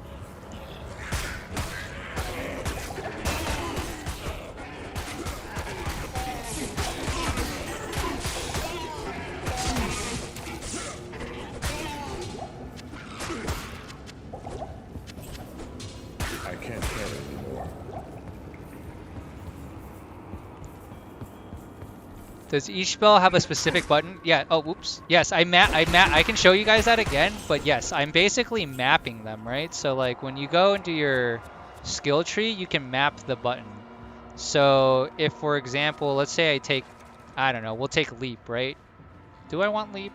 I can't carry anymore. Does each spell have a specific button? Yeah. Oh, whoops. Yes, I can show you guys that again, but yes, I'm basically mapping them, right? So like when you go into your skill tree, you can map the button. So if, for example, let's say I don't know, we'll take leap, right? Do I want leap?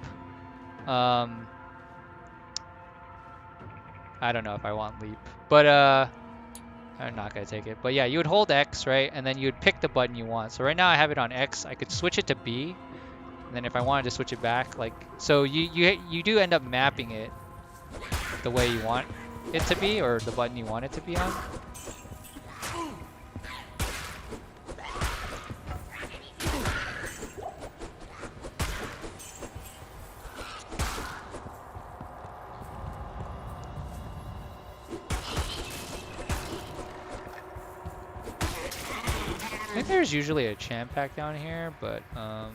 I don't know if I want leap, but I'm not gonna take it. But yeah, you would hold X, right? And then you would pick the button you want. So right now I have it on X. I could switch it to B. And then if I wanted to switch it back, like, so you do end up mapping it the way you want it to be, or the button you want it to be on. I think there's usually a champ pack down here, but oh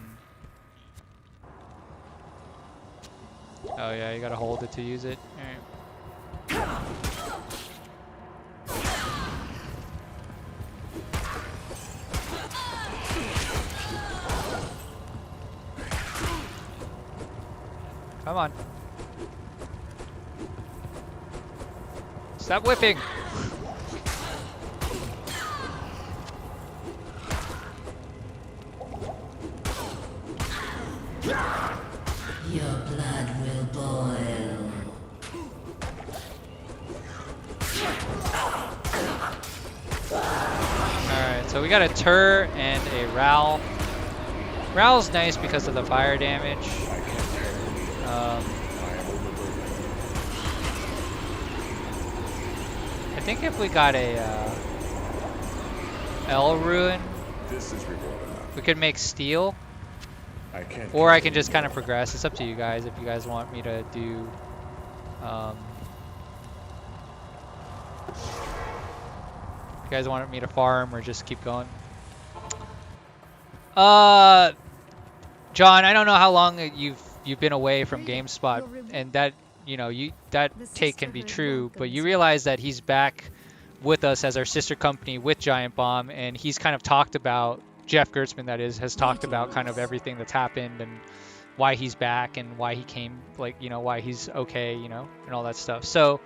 yeah, you gotta hold it to use it. All right. Come on. Stop whipping. Your blood will boil. Alright, so we got a Tur and a Ral. Ral's nice because of the fire damage. I think if we got a L Ruin, we could make steel. Or I can just kind of progress. It's up to you guys if you guys want me to do if you guys want me to farm or just keep going. John, I don't know how long you've been away from GameSpot, and that, you know, that take can be true, but you realize that he's back with us as our sister company with Giant Bomb, and he's kind of talked about, Jeff Gertzman that is, has talked about kind of everything that's happened and why he's back and why he came, like, you know, why he's okay, you know, and all that stuff. So,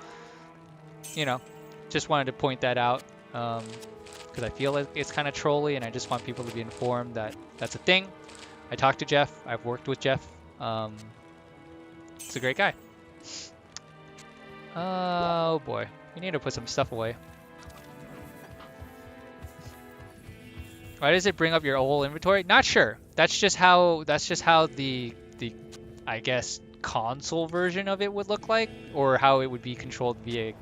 you know, just wanted to point that out because I feel like it's kind of trolly, and I just want people to be informed that that's a thing. I talked to Jeff. I've worked with Jeff. He's a great guy. Oh boy, we need to put some stuff away. Why does it bring up your whole inventory? Not sure. That's just how the I guess console version of it would look like, or how it would be controlled via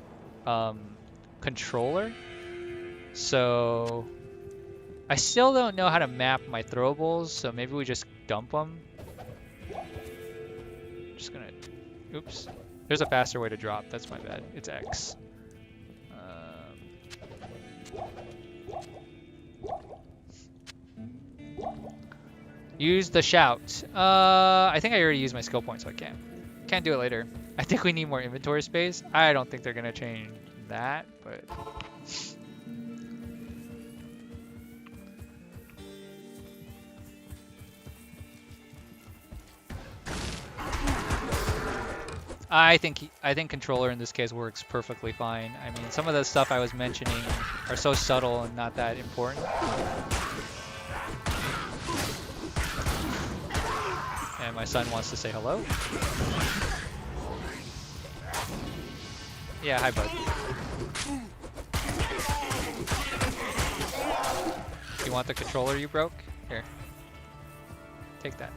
controller. So I still don't know how to map my throwables, so maybe we just dump them. Just gonna, oops. There's a faster way to drop. That's my bad. It's X. Use the shout. I think I already used my skill point, so I can't do it later. I think we need more inventory space. I don't think they're gonna change that, but I think controller in this case works perfectly fine. I mean, some of the stuff I was mentioning are so subtle and not that important. And my son wants to say hello. Yeah, hi bud. You want the controller you broke? Here. Take that.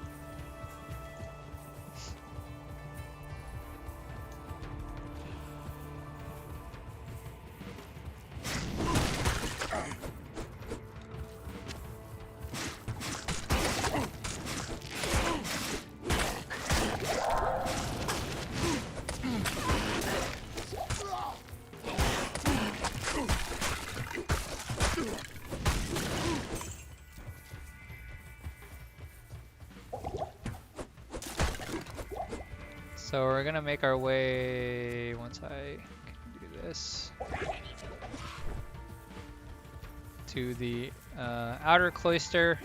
So we're gonna make our way, once I can do this, to the outer cloister.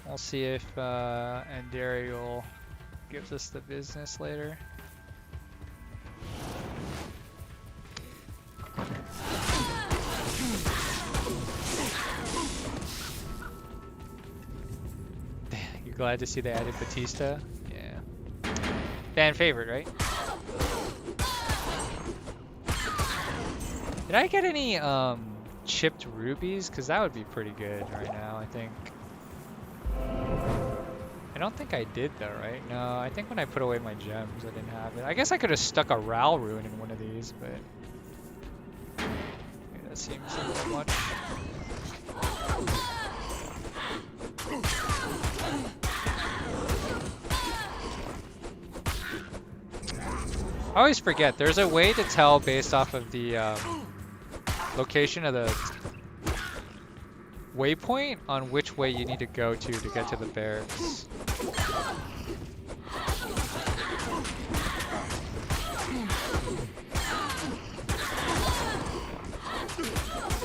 We'll see if Andariel gives us the business later. You're glad to see they added Batista? Yeah. Fan favorite, right? Did I get any chipped rubies? Because that would be pretty good right now, I think. I don't think I did though, right? No, I think when I put away my gems, I didn't have it. I guess I could have stuck a Ral rune in one of these, but maybe that seems a little much. I always forget, there's a way to tell based off of the location of the waypoint on which way you need to go to get to the barracks.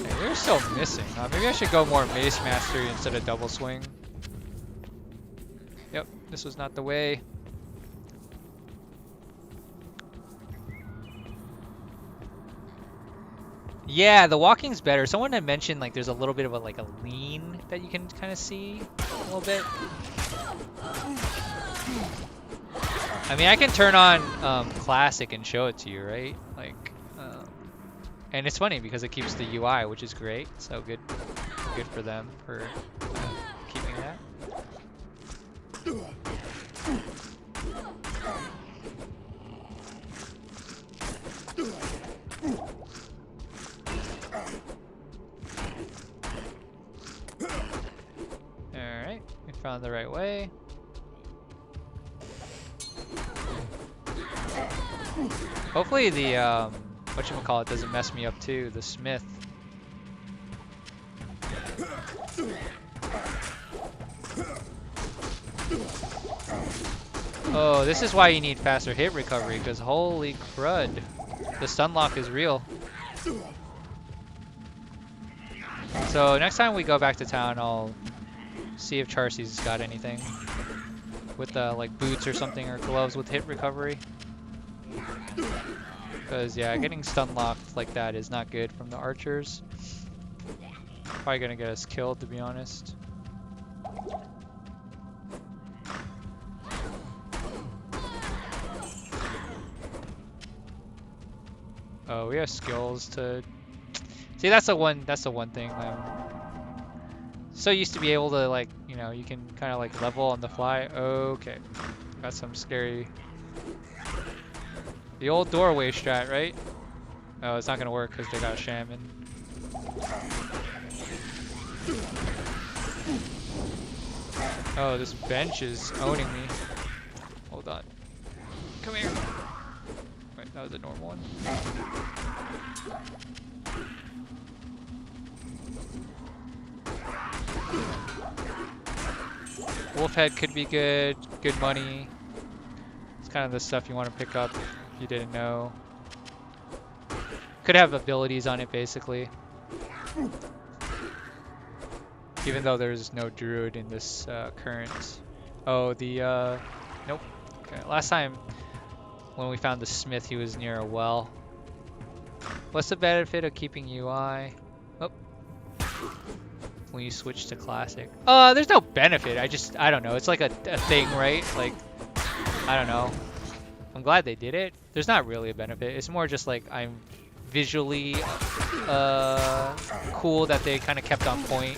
Hey, we're still missing. Maybe I should go more Mace Mastery instead of double swing. Yep, this was not the way. Yeah, the walking's better. Someone had mentioned like there's a little bit of a lean that you can kind of see a little bit. I mean, I can turn on classic and show it to you, right? Like, and it's funny because it keeps the UI, which is great. So good for them for keeping that. Alright, we found the right way. Hopefully the whatchamacallit doesn't mess me up too, the smith. Oh, this is why you need faster hit recovery, because holy crud, the stun lock is real. So next time we go back to town, I'll see if Charcy's got anything with like boots or something, or gloves with hit recovery. Because yeah, getting stun locked like that is not good from the archers. Probably gonna get us killed, to be honest. Oh, we have skills to see. That's the one thing. I'm so used to be able to, like, you know, you can kind of like level on the fly. Okay, got some scary. The old doorway strat, right? Oh, it's not gonna work because they got a shaman. Oh, this bench is owning me. Hold on. Come here. Wait, that was a normal one. Wolf head could be good. Good money. It's kind of the stuff you want to pick up if you didn't know. Could have abilities on it, basically. Even though there's no druid in this current. Oh, the nope. Okay, last time when we found the smith, he was near a well. What's the benefit of keeping UI? Oh, when you switch to classic. There's no benefit. I don't know. It's like a thing, right? Like, I don't know. I'm glad they did it. There's not really a benefit. It's more just like I'm visually cool that they kind of kept on point.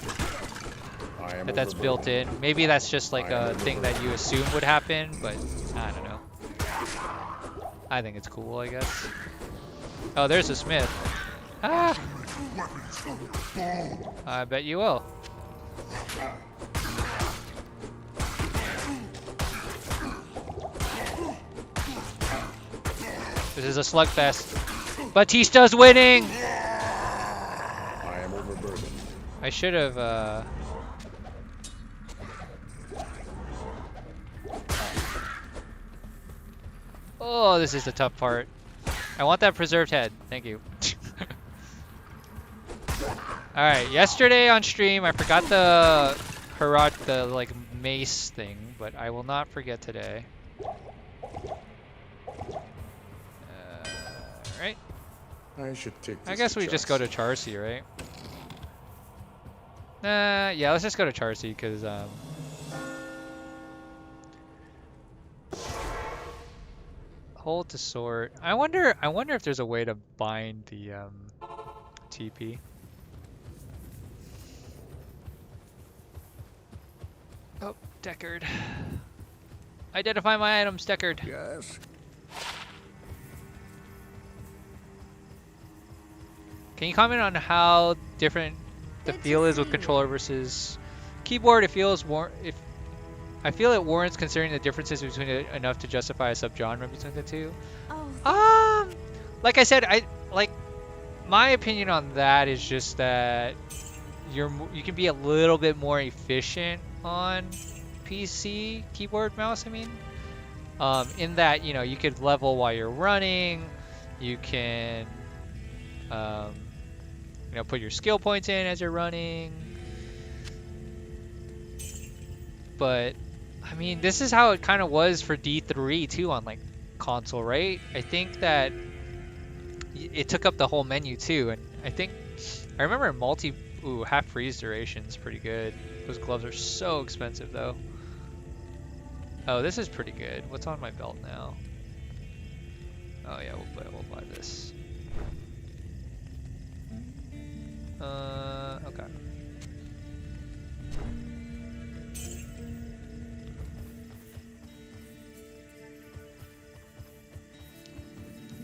That's built in. Maybe that's just like a thing that you assume would happen, but I don't know. I think it's cool, I guess. Oh, there's a smith. Ah! I bet you will. This is a slugfest. Batista's winning! I am overburdened. I should have, Oh, this is the tough part. I want that preserved head. Thank you. Alright, yesterday on stream I forgot the like mace thing, but I will not forget today. Alright. I should take this I guess to we just go to Chelsea. Charcy, right? Yeah, let's just go to Charcy, because hold to sort. I wonder if there's a way to bind the TP. Oh, Deckard. Identify my items, Deckard. Yes. Can you comment on how different the feel is with controller versus keyboard? I feel it warrants considering the differences between it enough to justify a subgenre between the two. Like I said, my opinion on that is just that you can be a little bit more efficient on PC keyboard mouse. I mean, in that you could level while you're running, you can put your skill points in as you're running. But I mean, this is how it kind of was for D3 too on like console, right? I think that it took up the whole menu too, and I remember half freeze duration's pretty good. Those gloves are so expensive though. Oh, this is pretty good. What's on my belt now? Oh yeah, we'll buy this. Okay.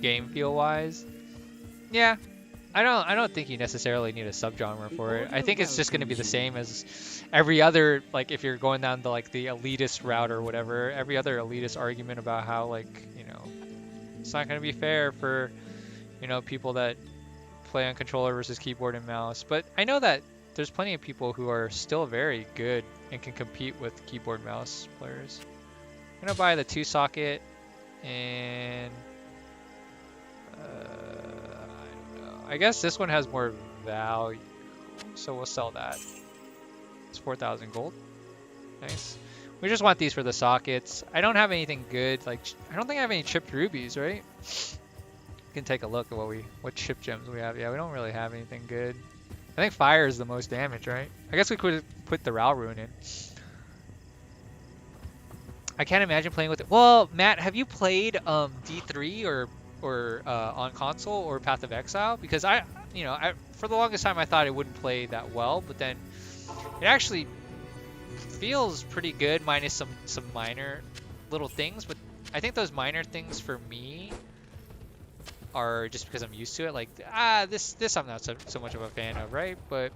Game feel wise, yeah, I don't think you necessarily need a subgenre for it. I think it's just going to be the same as every other, like if you're going down the like the elitist route or whatever, every other elitist argument about how like it's not going to be fair for people that play on controller versus keyboard and mouse. But I know that there's plenty of people who are still very good and can compete with keyboard mouse players. I'm gonna buy the 2-socket and I don't know. I guess this one has more value, so we'll sell that. It's 4,000 gold. Nice. We just want these for the sockets. I don't have anything good. Like I don't think I have any chipped rubies, right? You can take a look at what chip gems we have. Yeah, we don't really have anything good. I think fire is the most damage, right? I guess we could put the Ral rune in. I can't imagine playing with it. Well, Matt, have you played D3 or on console or Path of Exile? Because I for the longest time I thought it wouldn't play that well, but then it actually feels pretty good, minus some minor little things. But I think those minor things for me are just because I'm used to it. Like this I'm not so much of a fan of, right? But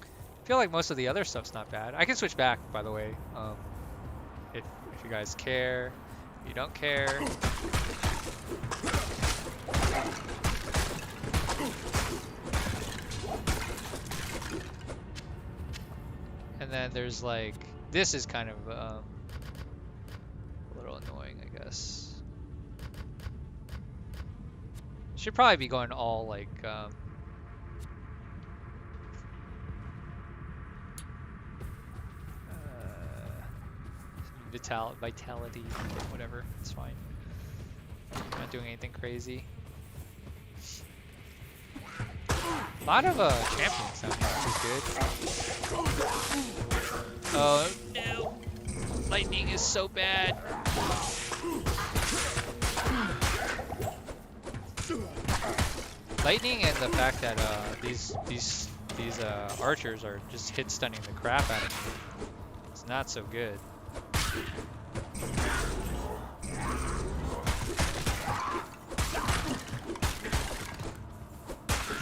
I feel like most of the other stuff's not bad. I can switch back, by the way, if you guys care. If you don't care. And then there's like, this is kind of a little annoying, I guess. Should probably be going all like vitality, whatever. It's fine. Not doing anything crazy. A lot of champions down here, which is good. Oh no! Lightning is so bad. Lightning and the fact that these archers are just hit stunning the crap out of me. It's not so good.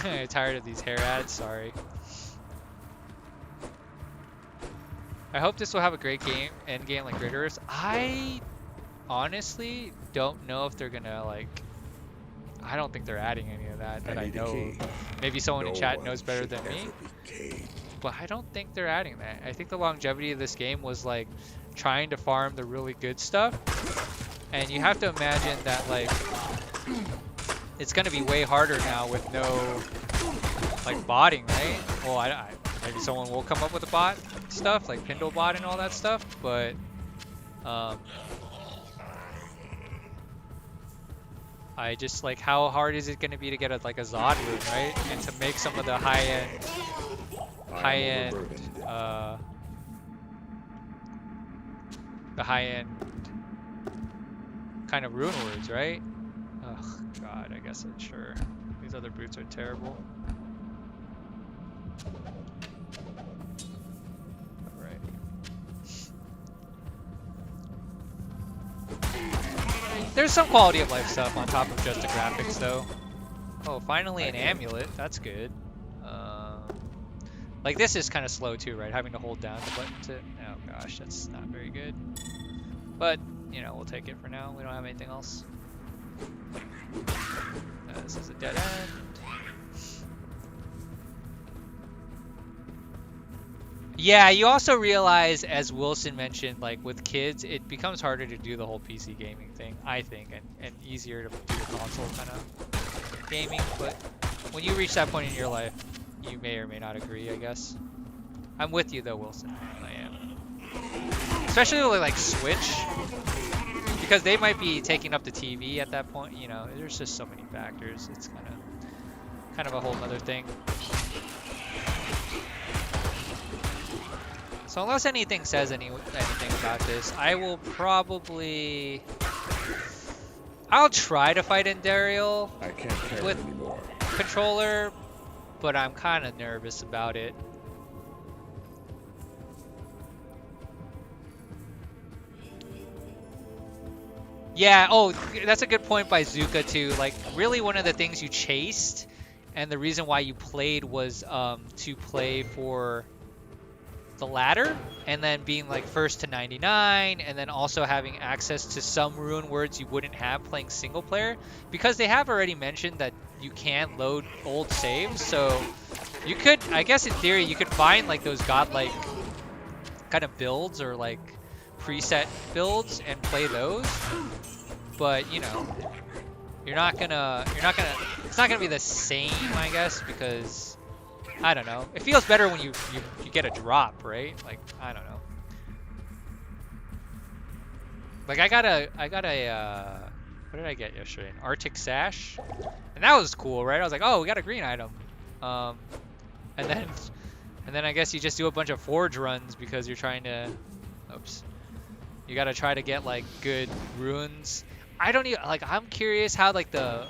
I'm tired of these hair ads, sorry. I hope this will have a great end game like Ridders. I honestly don't know if they're gonna like, I don't think they're adding any of that I know. Maybe someone in chat knows better than me. But I don't think they're adding that. I think the longevity of this game was like trying to farm the really good stuff And you have to imagine that like it's gonna be way harder now with no like botting, right? Well, maybe someone will come up with a bot stuff like Pindle bot and all that stuff, but I just like how hard is it gonna be to get like a Zod rune, right? And to make some of the high end the high-end kind of rune words, right? Oh god, I guess I'm sure. These other boots are terrible. Alright. There's some quality of life stuff on top of just the graphics though. Oh, finally an amulet. That's good. Like this is kind of slow too, right? Having to hold down the button to... Oh gosh, that's not very good. But, you know, we'll take it for now. We don't have anything else. This is a dead end. Yeah, you also realize, as Wilson mentioned, like with kids, it becomes harder to do the whole PC gaming thing, I think, and easier to do the console kind of gaming. But when you reach that point in your life, you may or may not agree, I guess. I'm with you though, Wilson. I am. Especially with like Switch, because they might be taking up the TV at that point. You know, there's just so many factors. It's kind of a whole other thing. So unless anything says anything about this, I will probably... I'll try to fight Endariel with controller, but I'm kind of nervous about it. Yeah, oh, that's a good point by Zuka too. Like, really one of the things you chased, and the reason why you played was to play for the ladder, and then being like first to 99, and then also having access to some rune words you wouldn't have playing single player, because they have already mentioned that you can load old saves. So you could, I guess in theory, you could find like those godlike kind of builds or like preset builds and play those. But you know, it's not gonna be the same, I guess, because I don't know. It feels better when you get a drop, right? Like, I don't know. Like I got a what did I get yesterday? An Arctic Sash, and that was cool, right? I was like, oh, we got a green item, and then I guess you just do a bunch of forge runs because you're trying to, you gotta try to get like good runes. I don't even like. I'm curious how like the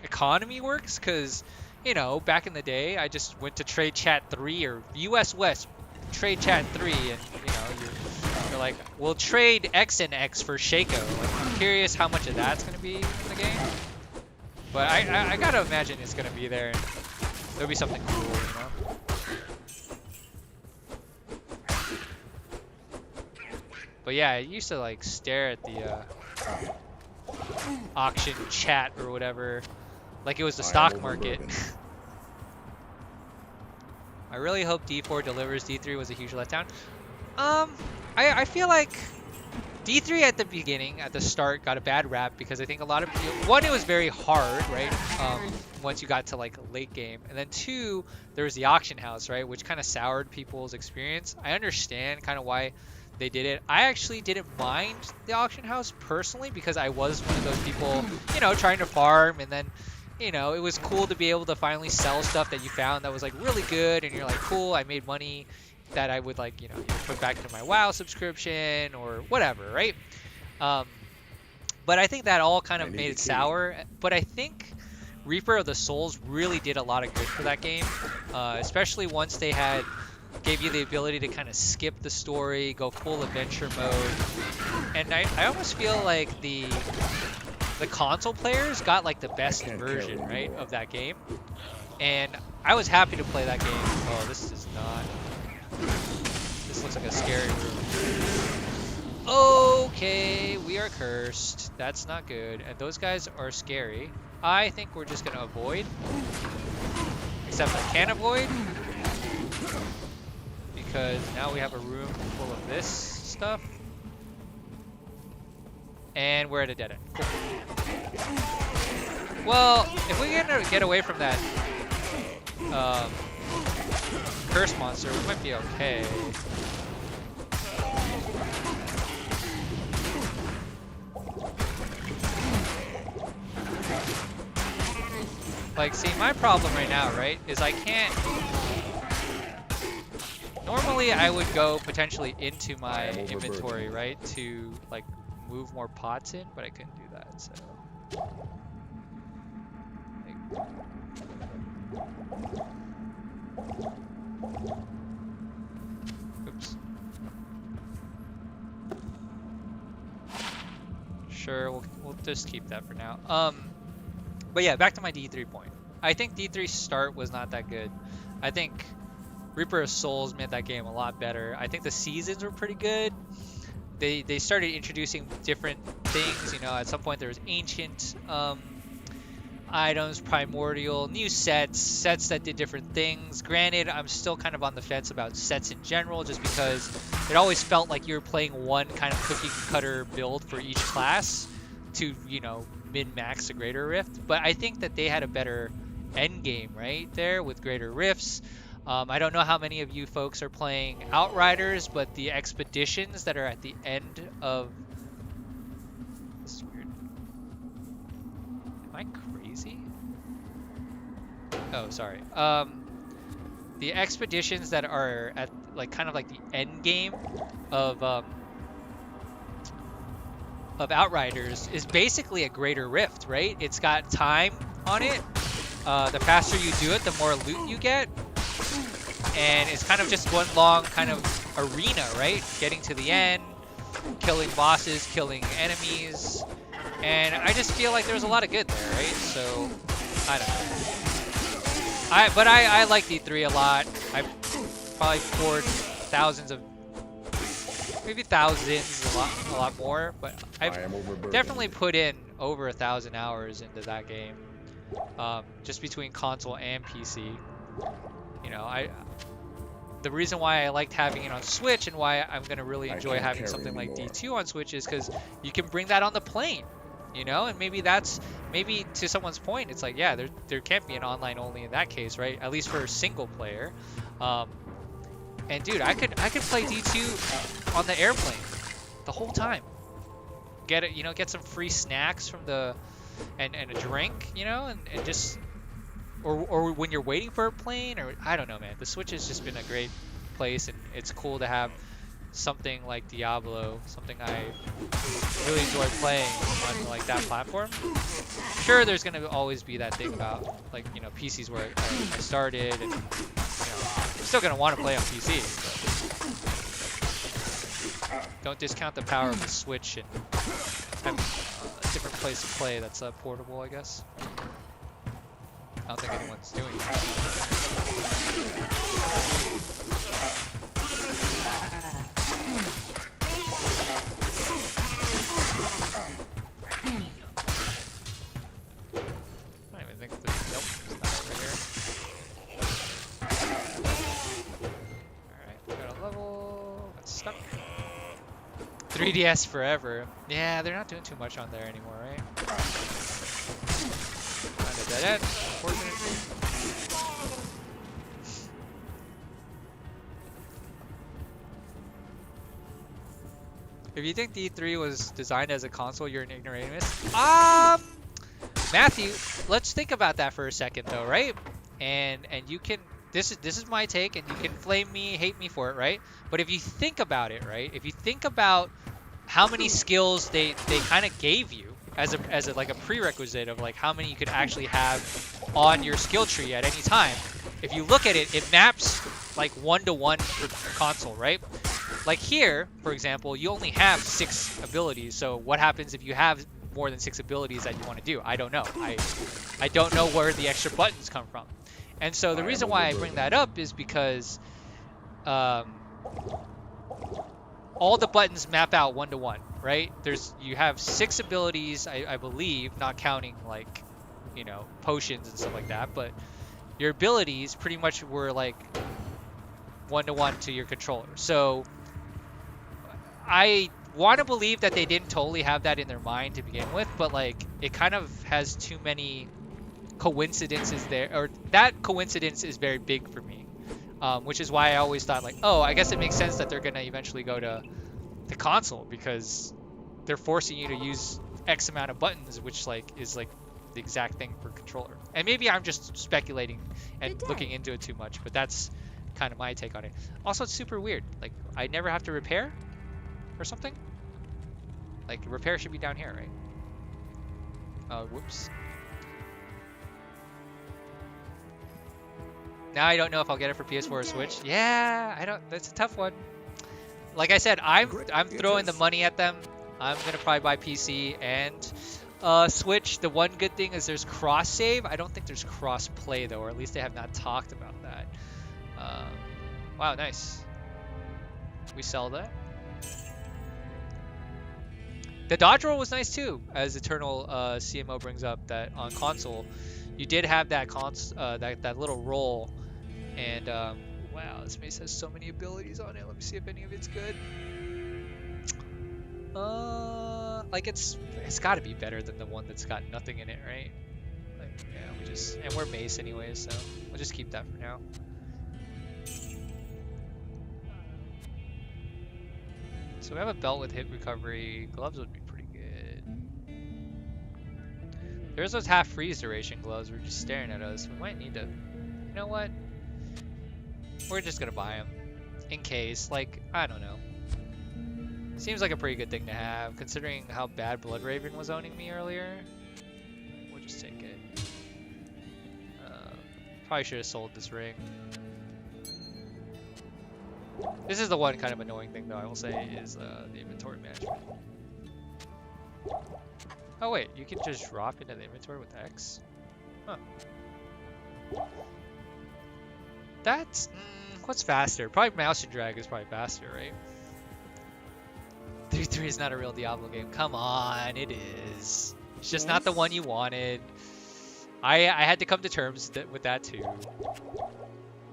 economy works, because you know, back in the day, I just went to Trade Chat 3 or US West Trade Chat 3, and you know, you're like, we'll trade X and X for Shaco. Like, I'm curious how much of that's gonna be in the game. But I gotta imagine it's gonna be there, and there'll be something cool, you know. But yeah, I used to like stare at the auction chat or whatever, like it was the stock market. I really hope D4 delivers. D3 was a huge letdown. I feel like D3 at the beginning, at the start, got a bad rap because I think a lot of people, one, it was very hard, right? Once you got to like late game, and then two, there was the auction house, right, which kind of soured people's experience. I understand kind of why they did it. I actually didn't mind the auction house personally, because I was one of those people, you know, trying to farm, and then, you know, it was cool to be able to finally sell stuff that you found that was like really good, and you're like, cool, I made money that I would like, you know, put back into my WoW subscription or whatever, right? But I think that all kind of made it sour. But I think Reaper of the Souls really did a lot of good for that game, especially once they gave you the ability to kind of skip the story, go full adventure mode. And I almost feel like the console players got like the best version, right, of that game. And I was happy to play that game. Oh, this is not... This looks like a scary room. Okay, we are cursed. That's not good. And those guys are scary. I think we're just gonna avoid. Except I can't avoid, because now we have a room full of this stuff. And we're at a dead end. Cool. Well, if we can get away from that curse monster, we might be okay. Like, see, my problem right now, right, is I can't... Normally, I would go potentially into my inventory, right, to, like, move more pots in, but I couldn't do that, so... Oops. Sure, we'll just keep that for now. But yeah, back to my D3 point. I think D3's start was not that good. I think Reaper of Souls made that game a lot better. I think the seasons were pretty good. They started introducing different things. You know, at some point there was ancient items, primordial, new sets that did different things. Granted, I'm still kind of on the fence about sets in general, just because it always felt like you were playing one kind of cookie cutter build for each class to, you know, min-max a Greater Rift. But I think that they had a better end game right there with Greater Rifts. I don't know how many of you folks are playing Outriders, but the expeditions that are at the end of... This is weird. Am I crazy? Oh, sorry. The expeditions that are at, like, kind of like the end game of Outriders is basically a Greater Rift, right? It's got time on it. The faster you do it, the more loot you get. And it's kind of just one long kind of arena, right? Getting to the end, killing bosses, killing enemies. And I just feel like there's a lot of good there, right? So, I don't know. But I like D3 a lot. I've probably poured thousands of... Maybe thousands, a lot more. But I've definitely put in over 1,000 hours into that game. Just between console and PC. You know, the reason why I liked having it on Switch and why I'm going to really enjoy having something like D2 on Switch is because you can bring that on the plane, you know? And maybe to someone's point, it's like, yeah, there can't be an online only in that case, right? At least for a single player. And dude, I could play D2 on the airplane the whole time. Get some free snacks from and a drink, you know, and just... Or when you're waiting for a plane, or I don't know, man. The Switch has just been a great place, and it's cool to have something like Diablo, something I really enjoy playing on like that platform. Sure, there's gonna always be that thing about like, you know, PC's where I started, and you know, I'm still gonna want to play on PC. But don't discount the power of the Switch and have a different place to play that's portable, I guess. I don't think anyone's doing that. I don't even think there's... Nope, it's not over here. Alright, we got a level... That's stuck. 3DS forever. Yeah, they're not doing too much on there anymore, right? Kind of dead end. If you think D3 was designed as a console, you're an ignoramus. Matthew, let's think about that for a second, though, right? And you can... This is my take, and you can flame me, hate me for it, right? But if you think about it, right? If you think about how many skills they kind of gave you as a like a prerequisite of like how many you could actually have on your skill tree at any time. If you look at it, it maps like 1-to-1 for console, right? Like here, for example, you only have 6 abilities. So what happens if you have more than 6 abilities that you want to do? I don't know. I don't know where the extra buttons come from. And so the reason why I bring that up is because all the buttons map out 1-to-1, right? You have 6 abilities, I believe, not counting like, you know, potions and stuff like that, but your abilities pretty much were like 1-to-1 to your controller. So I want to believe that they didn't totally have that in their mind to begin with, but like it kind of has too many coincidences there, or that coincidence is very big for me, which is why I always thought like, oh, I guess it makes sense that they're gonna eventually go to the console because they're forcing you to use X amount of buttons, which like is like the exact thing for controller. And maybe I'm just speculating and looking into it too much, but that's kind of my take on it. Also, it's super weird. Like I never have to repair or something. Like repair should be down here, right? Oh, whoops. Now I don't know if I'll get it for PS4 or Switch. Yeah, I don't. That's a tough one. Like I said, I'm throwing the money at them. I'm gonna probably buy PC and Switch. The one good thing is there's cross save. I don't think there's cross play though, or at least they have not talked about that. Wow, nice. We sell that. The dodge roll was nice too, as Eternal CMO brings up that on console, you did have that that little roll, and wow, this mace has so many abilities on it. Let me see if any of it's good. Like it's got to be better than the one that's got nothing in it, right? Like yeah, and we're mace anyways, so we'll just keep that for now. So we have a belt with hit recovery. Gloves would be pretty good. There's those half freeze duration gloves. We're just staring at us. We might need to. You know what? We're just gonna buy them in case. Like I don't know. Seems like a pretty good thing to have, considering how bad Bloodraven was owning me earlier. We'll just take it. Probably should have sold this ring. This is the one kind of annoying thing, though, I will say, is the inventory management. Oh, wait, you can just drop into the inventory with X? Huh. That's... what's faster? Probably mouse and drag is probably faster, right? 3-3 is not a real Diablo game. Come on, it is. It's just not the one you wanted. I had to come to terms with that, too.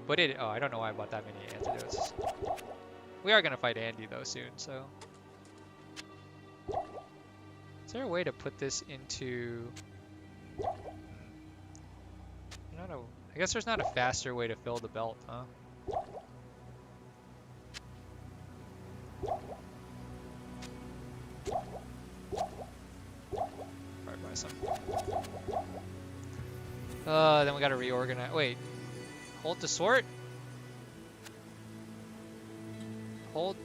But oh, I don't know why I bought that many antidotes. We are gonna fight Andy though soon, so. Is there a way to put this into? I guess there's not a faster way to fill the belt, huh? Probably buy some. Then we gotta reorganize. Wait. Hold to sort? Hold.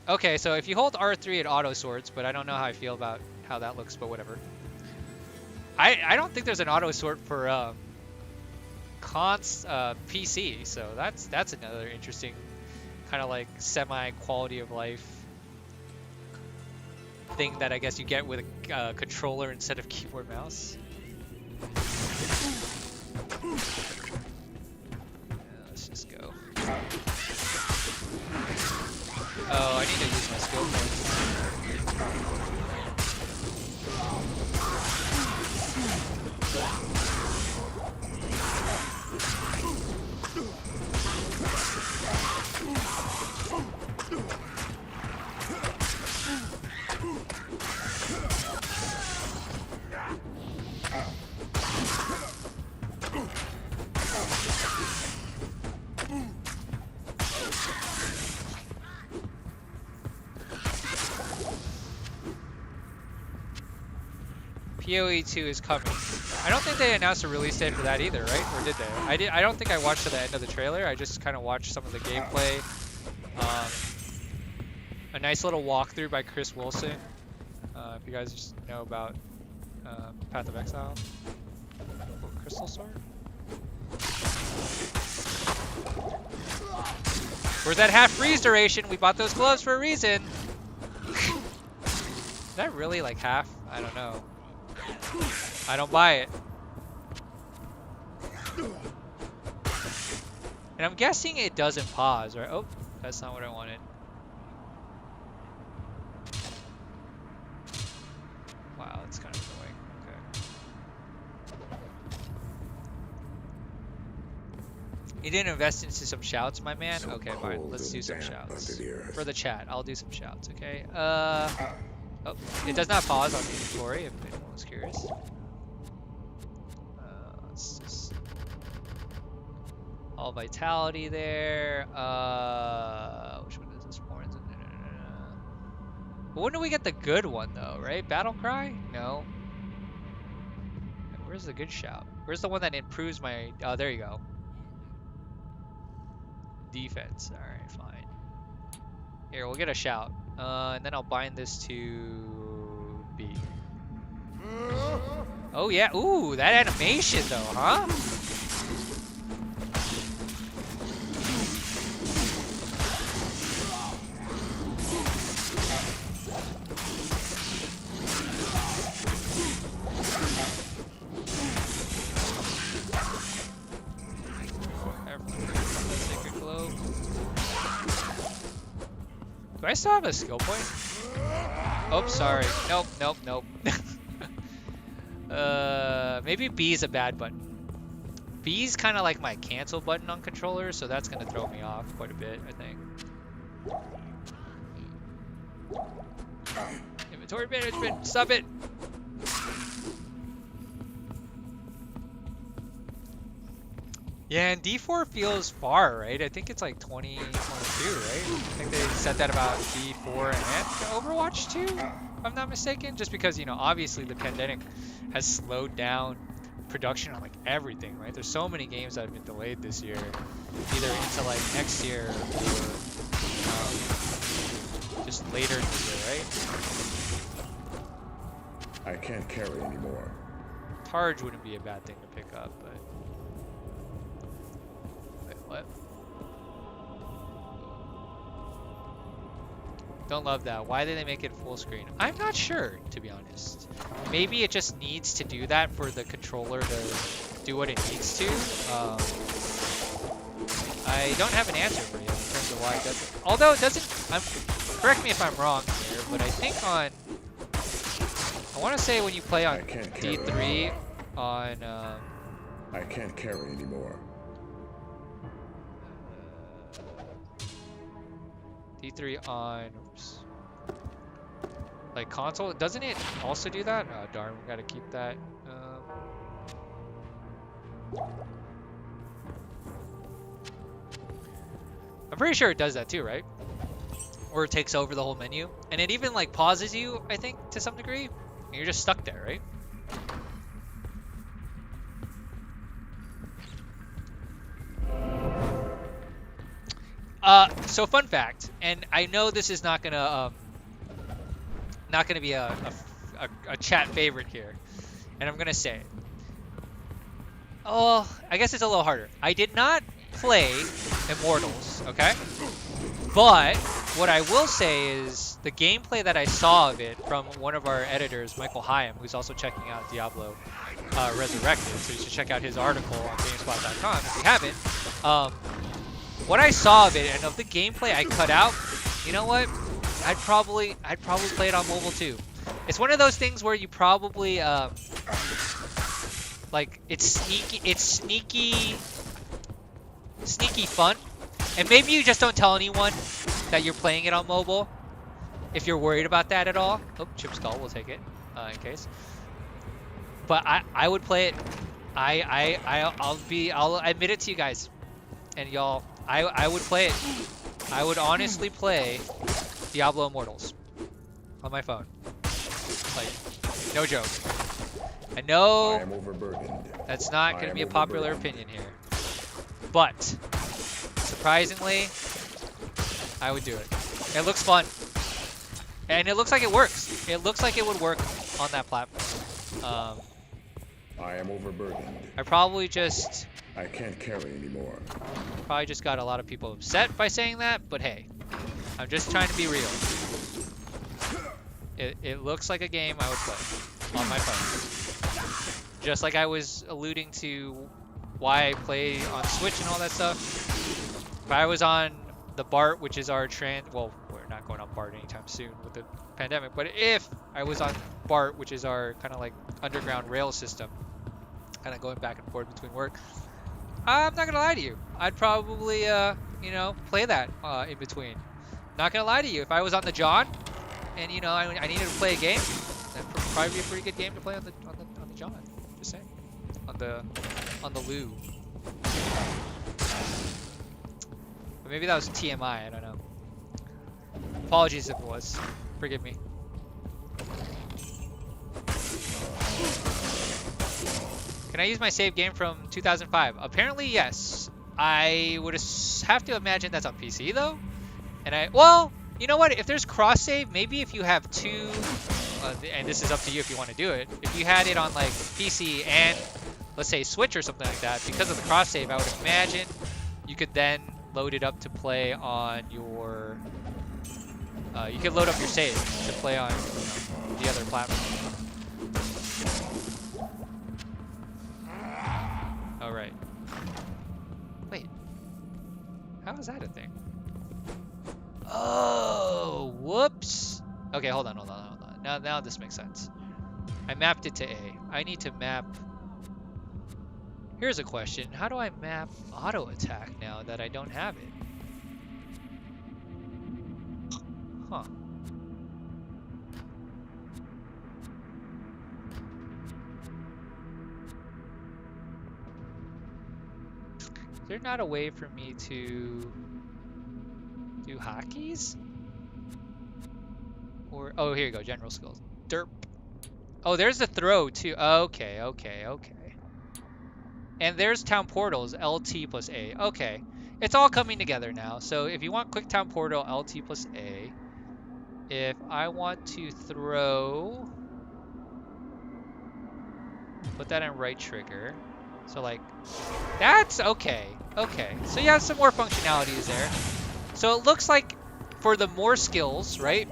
Okay, so if you hold R3 it auto sorts, but I don't know how I feel about how that looks, but whatever. I don't think there's an auto sort for PC, so that's another interesting kind of like semi quality of life thing that I guess you get with a controller instead of keyboard mouse. Oh, I need to use my skill points. PoE 2 is coming. I don't think they announced a release date for that either, right? Or did they? I don't think I watched to the end of the trailer. I just kind of watched some of the gameplay. A nice little walkthrough by Chris Wilson. If you guys just know about Path of Exile. Oh, Crystal Sword? Where's that half freeze duration? We bought those gloves for a reason. Is that really like half? I don't know. I don't buy it. And I'm guessing it doesn't pause, right? Oh, that's not what I wanted. Wow, that's kind of annoying. Okay. You didn't invest into some shouts, my man? So Okay, fine. cold Let's and do some damp shouts. under the earth. For the chat, I'll do some shouts, okay? Oh, it does not pause on the inventory if anyone was curious. Let's just... All vitality there. Which one is this? But when do we get the good one, though, right? Battle Cry? No. Where's the good shout? Where's the one that improves my... Oh, there you go. Defense. Alright, fine. Here, we'll get a shout. And then I'll bind this to B. Oh, yeah. Ooh, that animation, though, huh? Sacred Globe. Do I still have a skill point? Oh, sorry. Nope, nope, nope. Maybe B is a bad button. B's kind of like my cancel button on controllers, so that's gonna throw me off quite a bit, I think. Inventory management, stop it! Yeah, and D4 feels far, right? I think it's like 2022, right? I think they said that about D4 and Overwatch 2, if I'm not mistaken. Just because, you know, obviously the pandemic has slowed down production on like everything, right? There's so many games that have been delayed this year, either into like next year or just later in the year, right? I can't carry anymore. Targe wouldn't be a bad thing to pick up, but... Wait, what? Don't love that. Why did they make it full screen? I'm not sure, to be honest. Maybe it just needs to do that for the controller to do what it needs to. I don't have an answer for you in terms of why it doesn't. Although it doesn't... correct me if I'm wrong here, but I think on... I want to say when you play on D3 on... I can't carry anymore. D3 on... Oops. Like console, doesn't it also do that? Oh darn, we gotta keep that. I'm pretty sure it does that too, right? Or it takes over the whole menu. And it even like pauses you, I think, to some degree. And you're just stuck there, right? So fun fact, and I know this is not gonna be a chat favorite here, and I'm gonna say it. Oh, I guess it's a little harder. I did not play Immortals, okay? But what I will say is the gameplay that I saw of it from one of our editors, Michael Hyam, who's also checking out Diablo Resurrected, so you should check out his article on GameSpot.com if you haven't. What I saw of it and of the gameplay I cut out, you know what? I'd probably play it on mobile too. It's one of those things where you probably like it's sneaky fun, and maybe you just don't tell anyone that you're playing it on mobile if you're worried about that at all. Oh, Chip Skull, we'll take it in case. But I would play it. I'll admit it to you guys, and y'all. I would play it. I would honestly play Diablo Immortals on my phone. Like, no joke. I know that's not going to be a popular opinion here. But, surprisingly, I would do it. It looks fun. And it looks like it works. It looks like it would work on that platform. I am overburdened. I probably just... I can't carry anymore. Probably just got a lot of people upset by saying that, but hey, I'm just trying to be real. It looks like a game I would play on my phone. Just like I was alluding to why I play on Switch and all that stuff. If I was on the BART, which is our well, we're not going on BART anytime soon with the pandemic, but if I was on BART, which is our kind of like underground rail system, kind of going back and forth between work, I'm not gonna lie to you. I'd probably, you know, play that in between. Not gonna lie to you. If I was on the John, and you know, I needed to play a game, that'd probably be a pretty good game to play on the John. Just saying. On the Lou. But maybe that was TMI. I don't know. Apologies if it was. Forgive me. Can I use my save game from 2005? Apparently, yes. I would have to imagine that's on PC though. And well, you know what? If there's cross save, maybe if you have two, and this is up to you if you want to do it. If you had it on like PC and let's say Switch or something like that, because of the cross save, I would imagine you could then load it up to play on your. You could load up your save to play on the other platform. Oh, right. Wait. How is that a thing? Oh, whoops. Okay, hold on. Now this makes sense. I mapped it to A. I need to map... Here's a question. How do I map auto attack now that I don't have it? Huh. Is there not a way for me to do hotkeys? Or, oh, here you go, general skills. Derp. Oh, there's the throw too. Okay. And there's town portals, LT plus A. Okay. It's all coming together now. So if you want quick town portal, LT plus A. If I want to throw, put that in right trigger. So like, that's okay. Okay, so you have some more functionalities there. So it looks like for the more skills, right?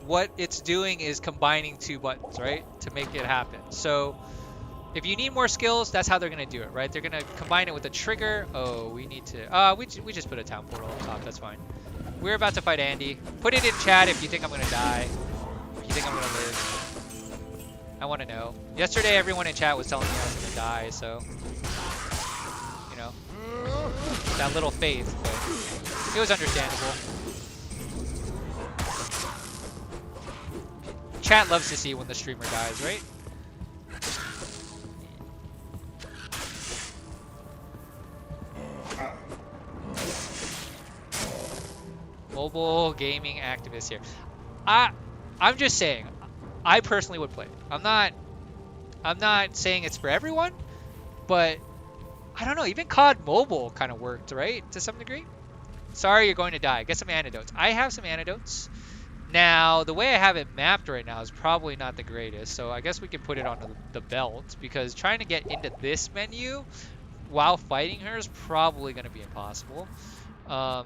What it's doing is combining two buttons, right? To make it happen. So if you need more skills, that's how they're gonna do it, right? They're gonna combine it with a trigger. Oh, we need to, we just put a town portal on top, that's fine. We're about to fight Andy. Put it in chat if you think I'm gonna die. If you think I'm gonna live. I wanna know. Yesterday, everyone in chat was telling me I was gonna die, so. You know. That little faith, but it was understandable. Chat loves to see when the streamer dies, right? Mobile gaming activist here. I'm just saying, I personally would play it. I'm not saying it's for everyone, but I don't know, even COD Mobile kind of worked, right? To some degree. Sorry, you're going to die. Get some antidotes. I have some antidotes. Now, the way I have it mapped right now is probably not the greatest, so I guess we can put it on the belt, because trying to get into this menu while fighting her is probably going to be impossible. I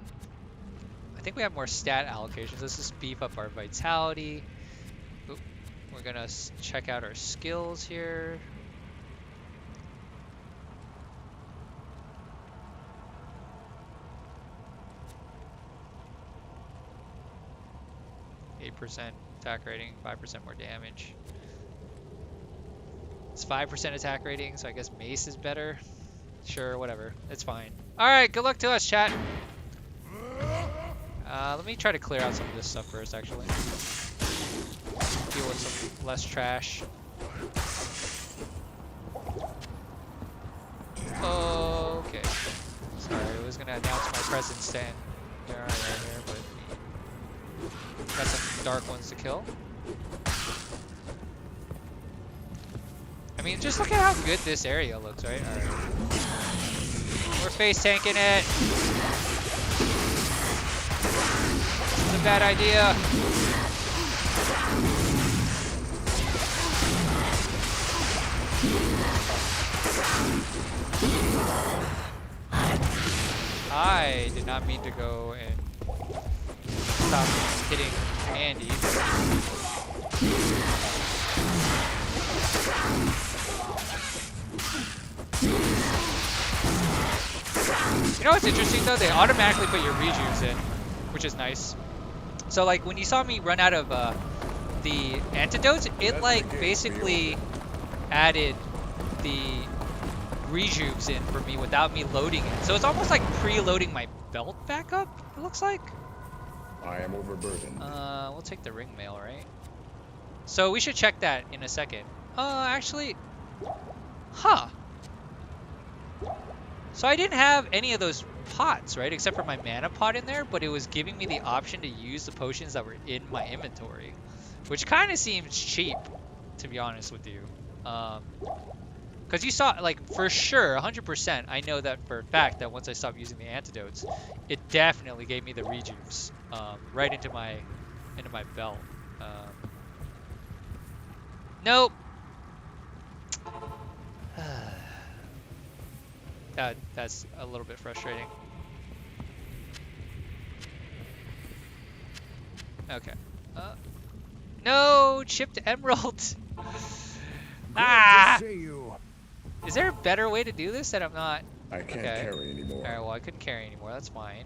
think we have more stat allocations. Let's just beef up our vitality. Oop. We're going to check out our skills here. %, attack rating, 5% more damage. It's 5% attack rating, so I guess mace is better. Sure, whatever. It's fine. Alright, good luck to us, chat. Let me try to clear out some of this stuff first, actually. Deal with some less trash. Okay. Sorry, I was gonna announce my presence to end right here, but got some dark ones to kill. I mean, just look at how good this area looks, right? Alright. We're face tanking it. This is a bad idea. I did not mean to go and stop hitting Andy. You know what's interesting though? They automatically put your rejuves in, which is nice. So like when you saw me run out of the antidotes, it like basically added the rejuves in for me without me loading it. So it's almost like preloading my belt back up, it looks like. I am overburdened. We'll take the ring mail, right? So we should check that in a second. Actually, huh. So I didn't have any of those pots, right? Except for my mana pot in there, but it was giving me the option to use the potions that were in my inventory, which kind of seems cheap, to be honest with you. Because you saw, like, for sure, 100%, I know that for a fact that once I stopped using the antidotes, it definitely gave me the rejuves right into my belt. Nope. That's a little bit frustrating. Okay. No, chipped emerald. Ah! Is there a better way to do this that I'm not? I can't carry anymore. All right. Well, I couldn't carry anymore. That's fine.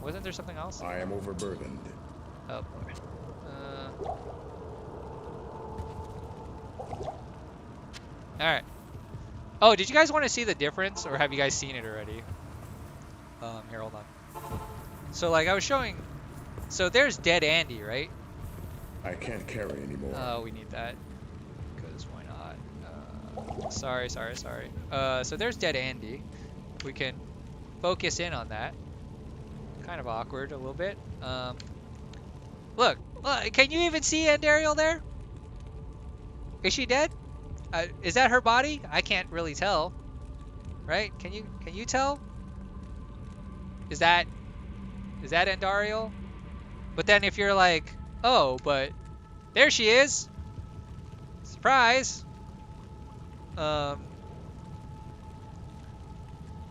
Wasn't there something else? I am overburdened. Oh boy. All right. Oh, did you guys want to see the difference, or have you guys seen it already? Here, hold on. So, like, I was showing. So there's dead Andy, right? I can't carry anymore. Oh, we need that. Because why not? Sorry. So there's dead Andy. We can focus in on that. Kind of awkward a little bit. Look, can you even see Andariel there? Is she dead? Is that her body? I can't really tell. Right? Can you tell? Is that Andariel? But then if you're like, oh, but there she is. Surprise.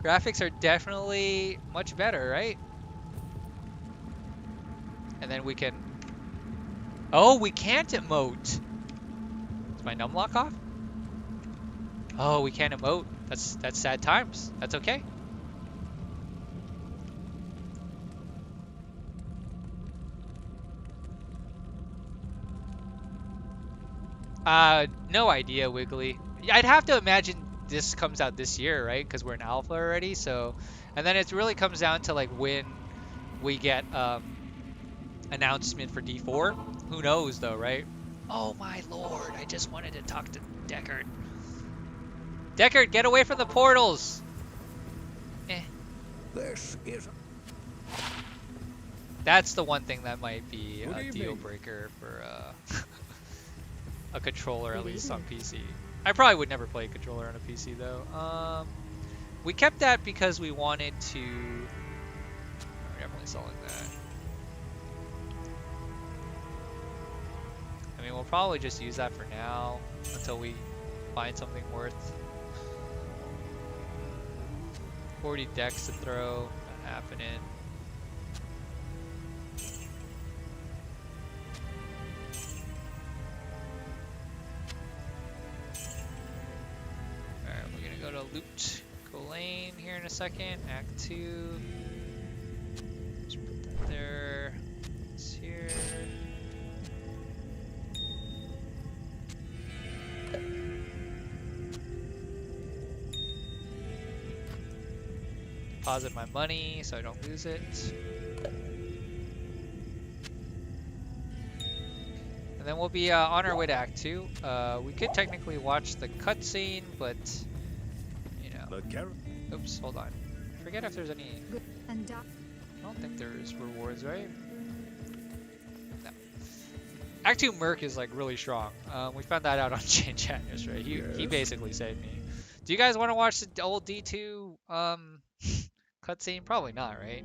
Graphics are definitely much better, right? And then we can... Oh, we can't emote. Is my numlock off? Oh, we can't emote. That's sad times. That's okay. No idea, Wiggly. I'd have to imagine this comes out this year, right? Because we're in alpha already, so... And then it really comes down to, like, when we get, announcement for D4. Who knows, though, right? Oh, my lord. I just wanted to talk to Deckard. Deckard, get away from the portals! This is... That's the one thing that might be a deal breaker for, a controller, at least on PC. I probably would never play a controller on a PC though. We kept that because we wanted to... We're definitely selling that. I mean, we'll probably just use that for now until we find something worth 40 decks to throw. Not happening. Loot Ghislaine here in a second. Act 2. Just put that there. It's here. Deposit my money so I don't lose it. And then we'll be on our way to Act 2. We could technically watch the cutscene, but... Oops, hold on. Forget if there's any... I don't think there's rewards, right? No. Act 2 Merc is like really strong. We found that out on Chin Chat yesterday. He basically saved me. Do you guys want to watch the old D2 cutscene? Probably not, right?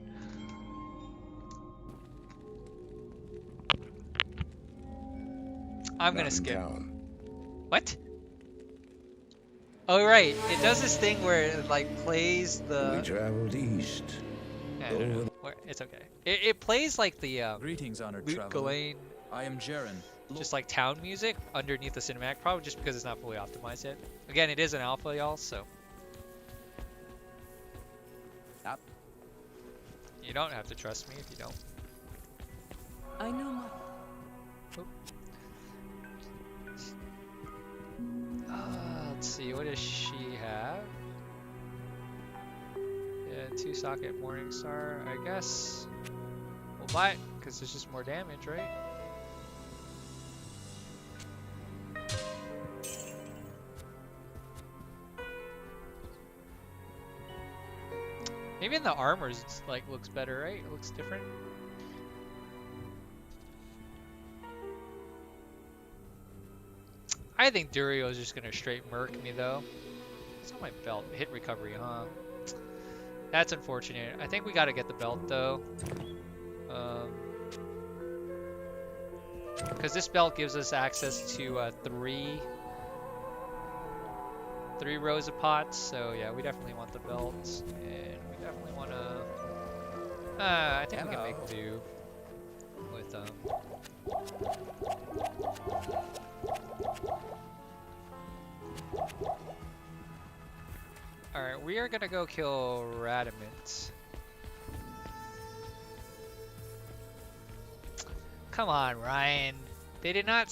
I'm gonna skip. What? Oh right, it does this thing where it like plays the... We traveled east. Yeah, no. It's okay. It plays like the Greetings, honored Luke traveler. Ghislaine, I am Jaren. just like town music underneath the cinematic, probably just because it's not fully optimized yet. Again, it is an alpha, y'all, so... You don't have to trust me if you don't. I know my... Oh. Let's see, what does she have? Yeah, 2-socket Morningstar. I guess we'll buy it because there's just more damage, right? Maybe in the armors it's like looks better, right? It looks different. I think Durio's just gonna straight murk me though. It's on my belt. Hit recovery, huh? That's unfortunate. I think we gotta get the belt though. Because this belt gives us access to three rows of pots. So yeah, we definitely want the belt, and we definitely want to. I think we can make do with Alright, we are gonna go kill Radamant. Come on, Ryan. They did not.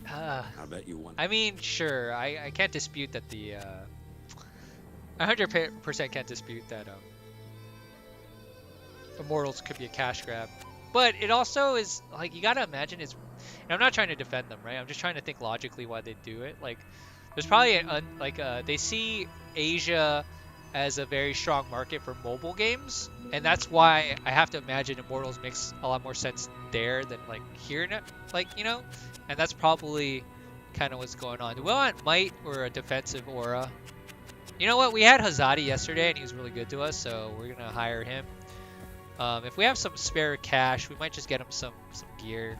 I bet you won. I mean, sure. I can't dispute that the. 100% can't dispute that Immortals could be a cash grab, but it also is like you gotta imagine it's. And I'm not trying to defend them, right? I'm just trying to think logically why they do it. Like, there's probably they see Asia as a very strong market for mobile games, and that's why I have to imagine Immortals makes a lot more sense there than like here, like, you know. And that's probably kind of what's going on. Do we want Might or a defensive aura? You know what? We had Hazadi yesterday, and he was really good to us, so we're gonna hire him. If we have some spare cash, we might just get him some gear.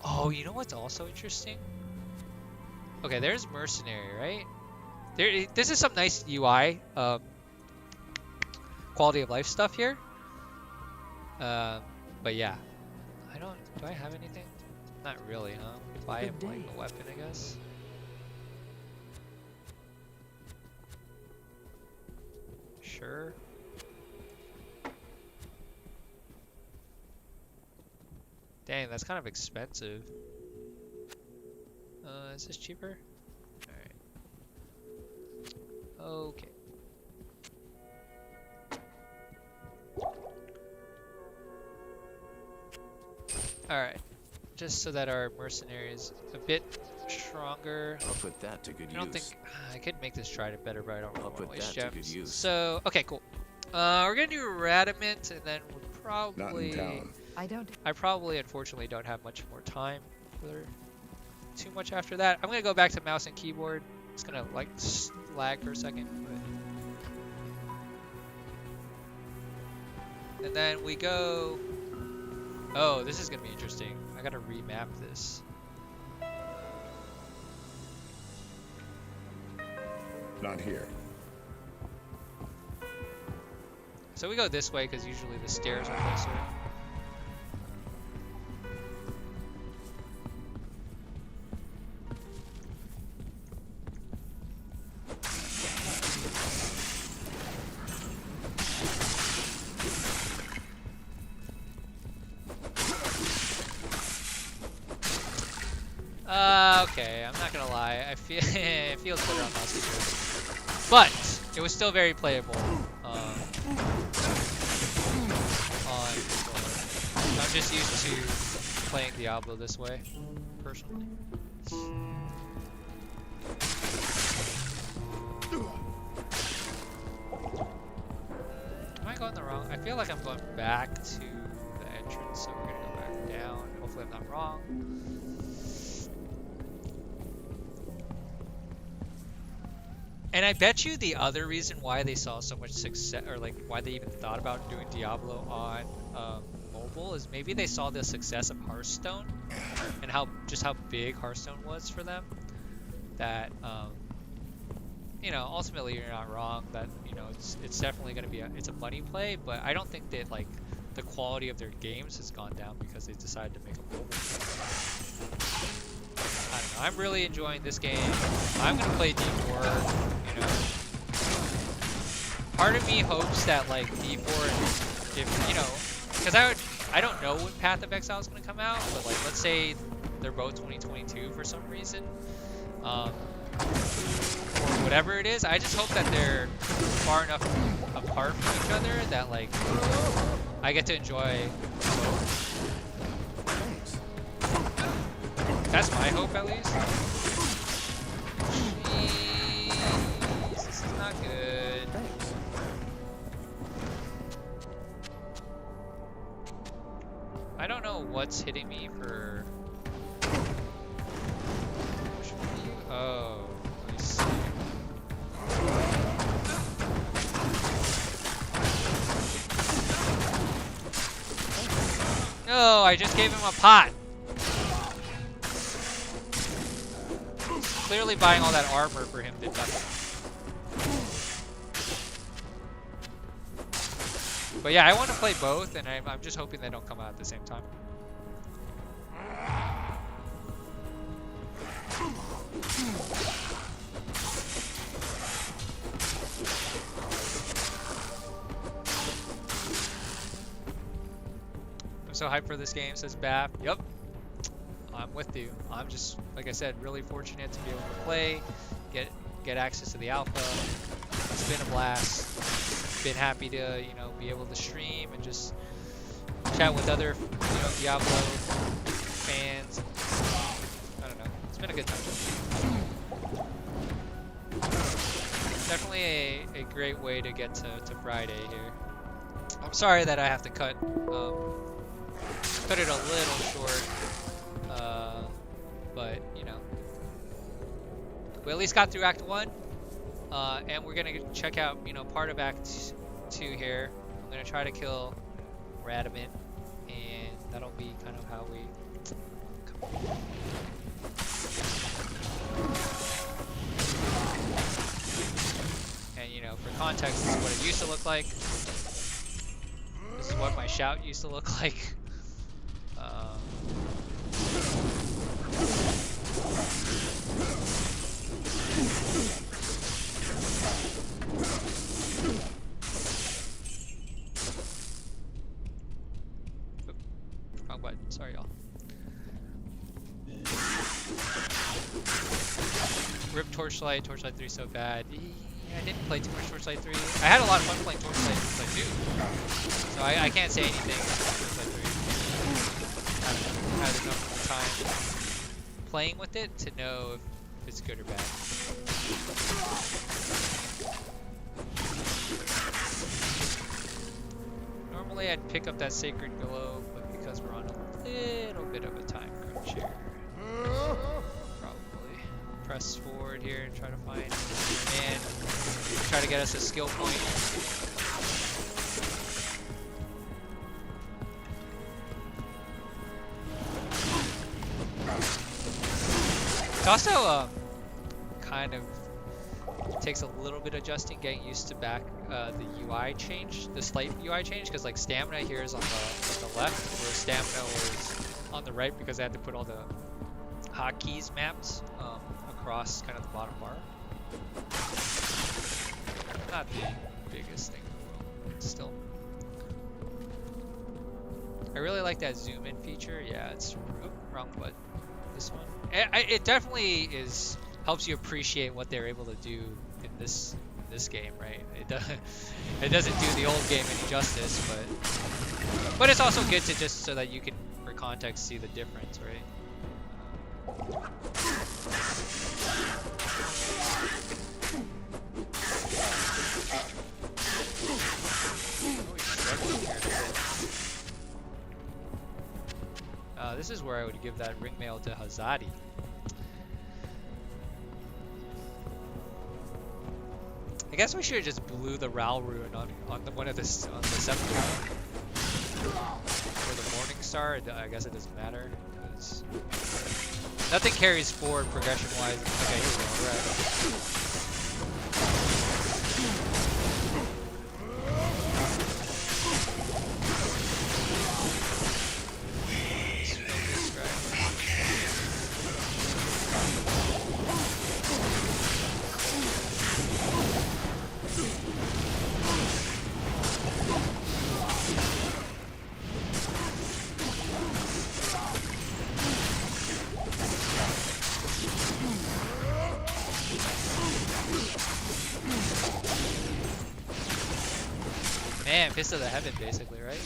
Oh, you know what's also interesting? Okay, there's Mercenary, right? This is some nice UI, quality of life stuff here. But yeah, do I have anything? Not really, huh? Buy him like a weapon, I guess. Sure. Dang, that's kind of expensive. Is this cheaper? Alright. Okay. Alright. Just so that our mercenary is a bit stronger. I'll put that to good use. I don't think I could make this trident better, but I don't really want to waste that to gems. good use. So, okay, cool. We're gonna do Radamant, and then we'll probably. Not in town. I probably, unfortunately, don't have much more time for too much after that. I'm gonna go back to mouse and keyboard. It's gonna like lag for a second. But... And then we go. Oh, this is gonna be interesting. I gotta remap this. Not here. So we go this way because usually the stairs are closer. Okay, I'm not gonna lie. I feel it feels better on mouse keyboard, but it was still very playable on controller. I'm just used to playing Diablo this way, personally. Am I going the wrong? I feel like I'm going back to the entrance, so we're gonna go back down. Hopefully, I'm not wrong. And I bet you the other reason why they saw so much success, or like why they even thought about doing Diablo on mobile, is maybe they saw the success of Hearthstone and how big Hearthstone was for them. That you know, ultimately you're not wrong. That, you know, it's definitely going to be it's a money play, but I don't think that like the quality of their games has gone down because they decided to make a mobile play. I don't know. I'm really enjoying this game. I'm gonna play D4. You know, part of me hopes that like D4, if you know, because I don't know when Path of Exile is gonna come out, but like let's say they're both 2022 for some reason. or whatever it is. I just hope that they're far enough apart from each other that like I get to enjoy both. That's my hope, at least. Jeez, this is not good. I don't know what's hitting me for. Oh, I see. No, I just gave him a pot. Clearly buying all that armor for him did nothing. But yeah, I want to play both, and I'm just hoping they don't come out at the same time. I'm so hyped for this game, says Baff. Yup. I'm with you. I'm just, like I said, really fortunate to be able to play, get access to the alpha. It's been a blast. Been happy to, you know, be able to stream and just chat with other, you know, Diablo fans. I don't know. It's been a good time. Definitely a great way to get to Friday here. I'm sorry that I have to cut it a little short. But, you know, we at least got through Act 1, and we're gonna check out, you know, part of Act 2 here. I'm gonna try to kill Radamant, and that'll be kind of how we... And, you know, for context, this is what it used to look like. This is what my shout used to look like. Wrong button. Sorry, y'all. Rip Torchlight. Torchlight 3 so bad. I didn't play too much Torchlight 3. I had a lot of fun playing Torchlight 2. So I can't say anything about Torchlight 3. I've had enough of the time playing with it to know if it's good or bad. Normally I'd pick up that Sacred Glow, but because we're on a little bit of a time crunch here, probably press forward here and try to find and try to get us a skill point. It's also kind of takes a little bit adjusting, getting used to the UI change, the slight UI change, because like stamina here is on the left, whereas stamina was on the right because I had to put all the hotkeys maps across kind of the bottom bar. Not the biggest thing in the world, but still. I really like that zoom in feature. Yeah, it's wrong button. This one. It definitely helps you appreciate what they're able to do in this game, right? It doesn't do the old game any justice, but it's also good to just so that you can, for context, see the difference, right? This is where I would give that ring mail to Hazadi. I guess we should have just blew the Ral rune on one of the scepter. Or the Morning Star. I guess it doesn't matter because nothing carries forward progression wise. Okay, here we go. Right. Man, Fist of the Heaven, basically, right?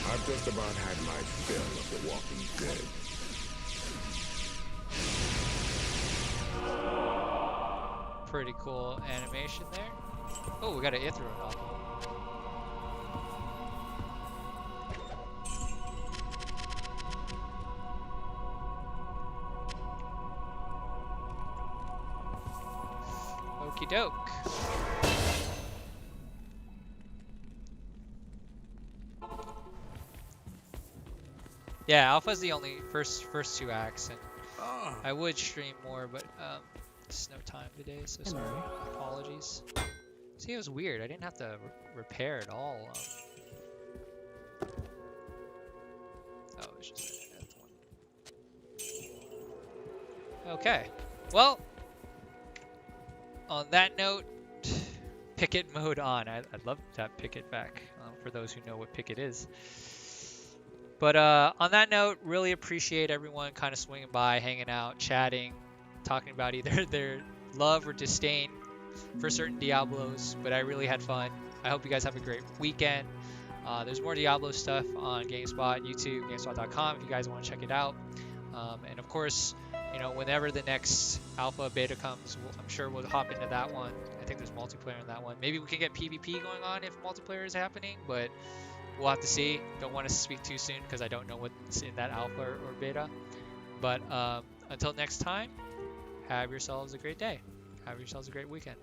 I've just about had my fill of the Walking Dead. Pretty cool animation there. Oh, we got an Ithro novel. Okie doke. Yeah, Alpha's the only first two acts, and I would stream more, but just no time today, so sorry. Apologies. See, it was weird. I didn't have to repair it all. Oh, it's just an F1. Okay. Well, on that note, picket mode on. I'd love to have picket back for those who know what picket is. But on that note, really appreciate everyone kind of swinging by, hanging out, chatting, talking about either their love or disdain for certain Diablos. But I really had fun. I hope you guys have a great weekend. There's more Diablo stuff on GameSpot, YouTube, GameSpot.com if you guys want to check it out. And of course, you know, whenever the next alpha beta comes, I'm sure we'll hop into that one. I think there's multiplayer in that one. Maybe we can get PvP going on if multiplayer is happening, but we'll have to see. Don't want to speak too soon because I don't know what's in that alpha or beta. But until next time, have yourselves a great day. Have yourselves a great weekend.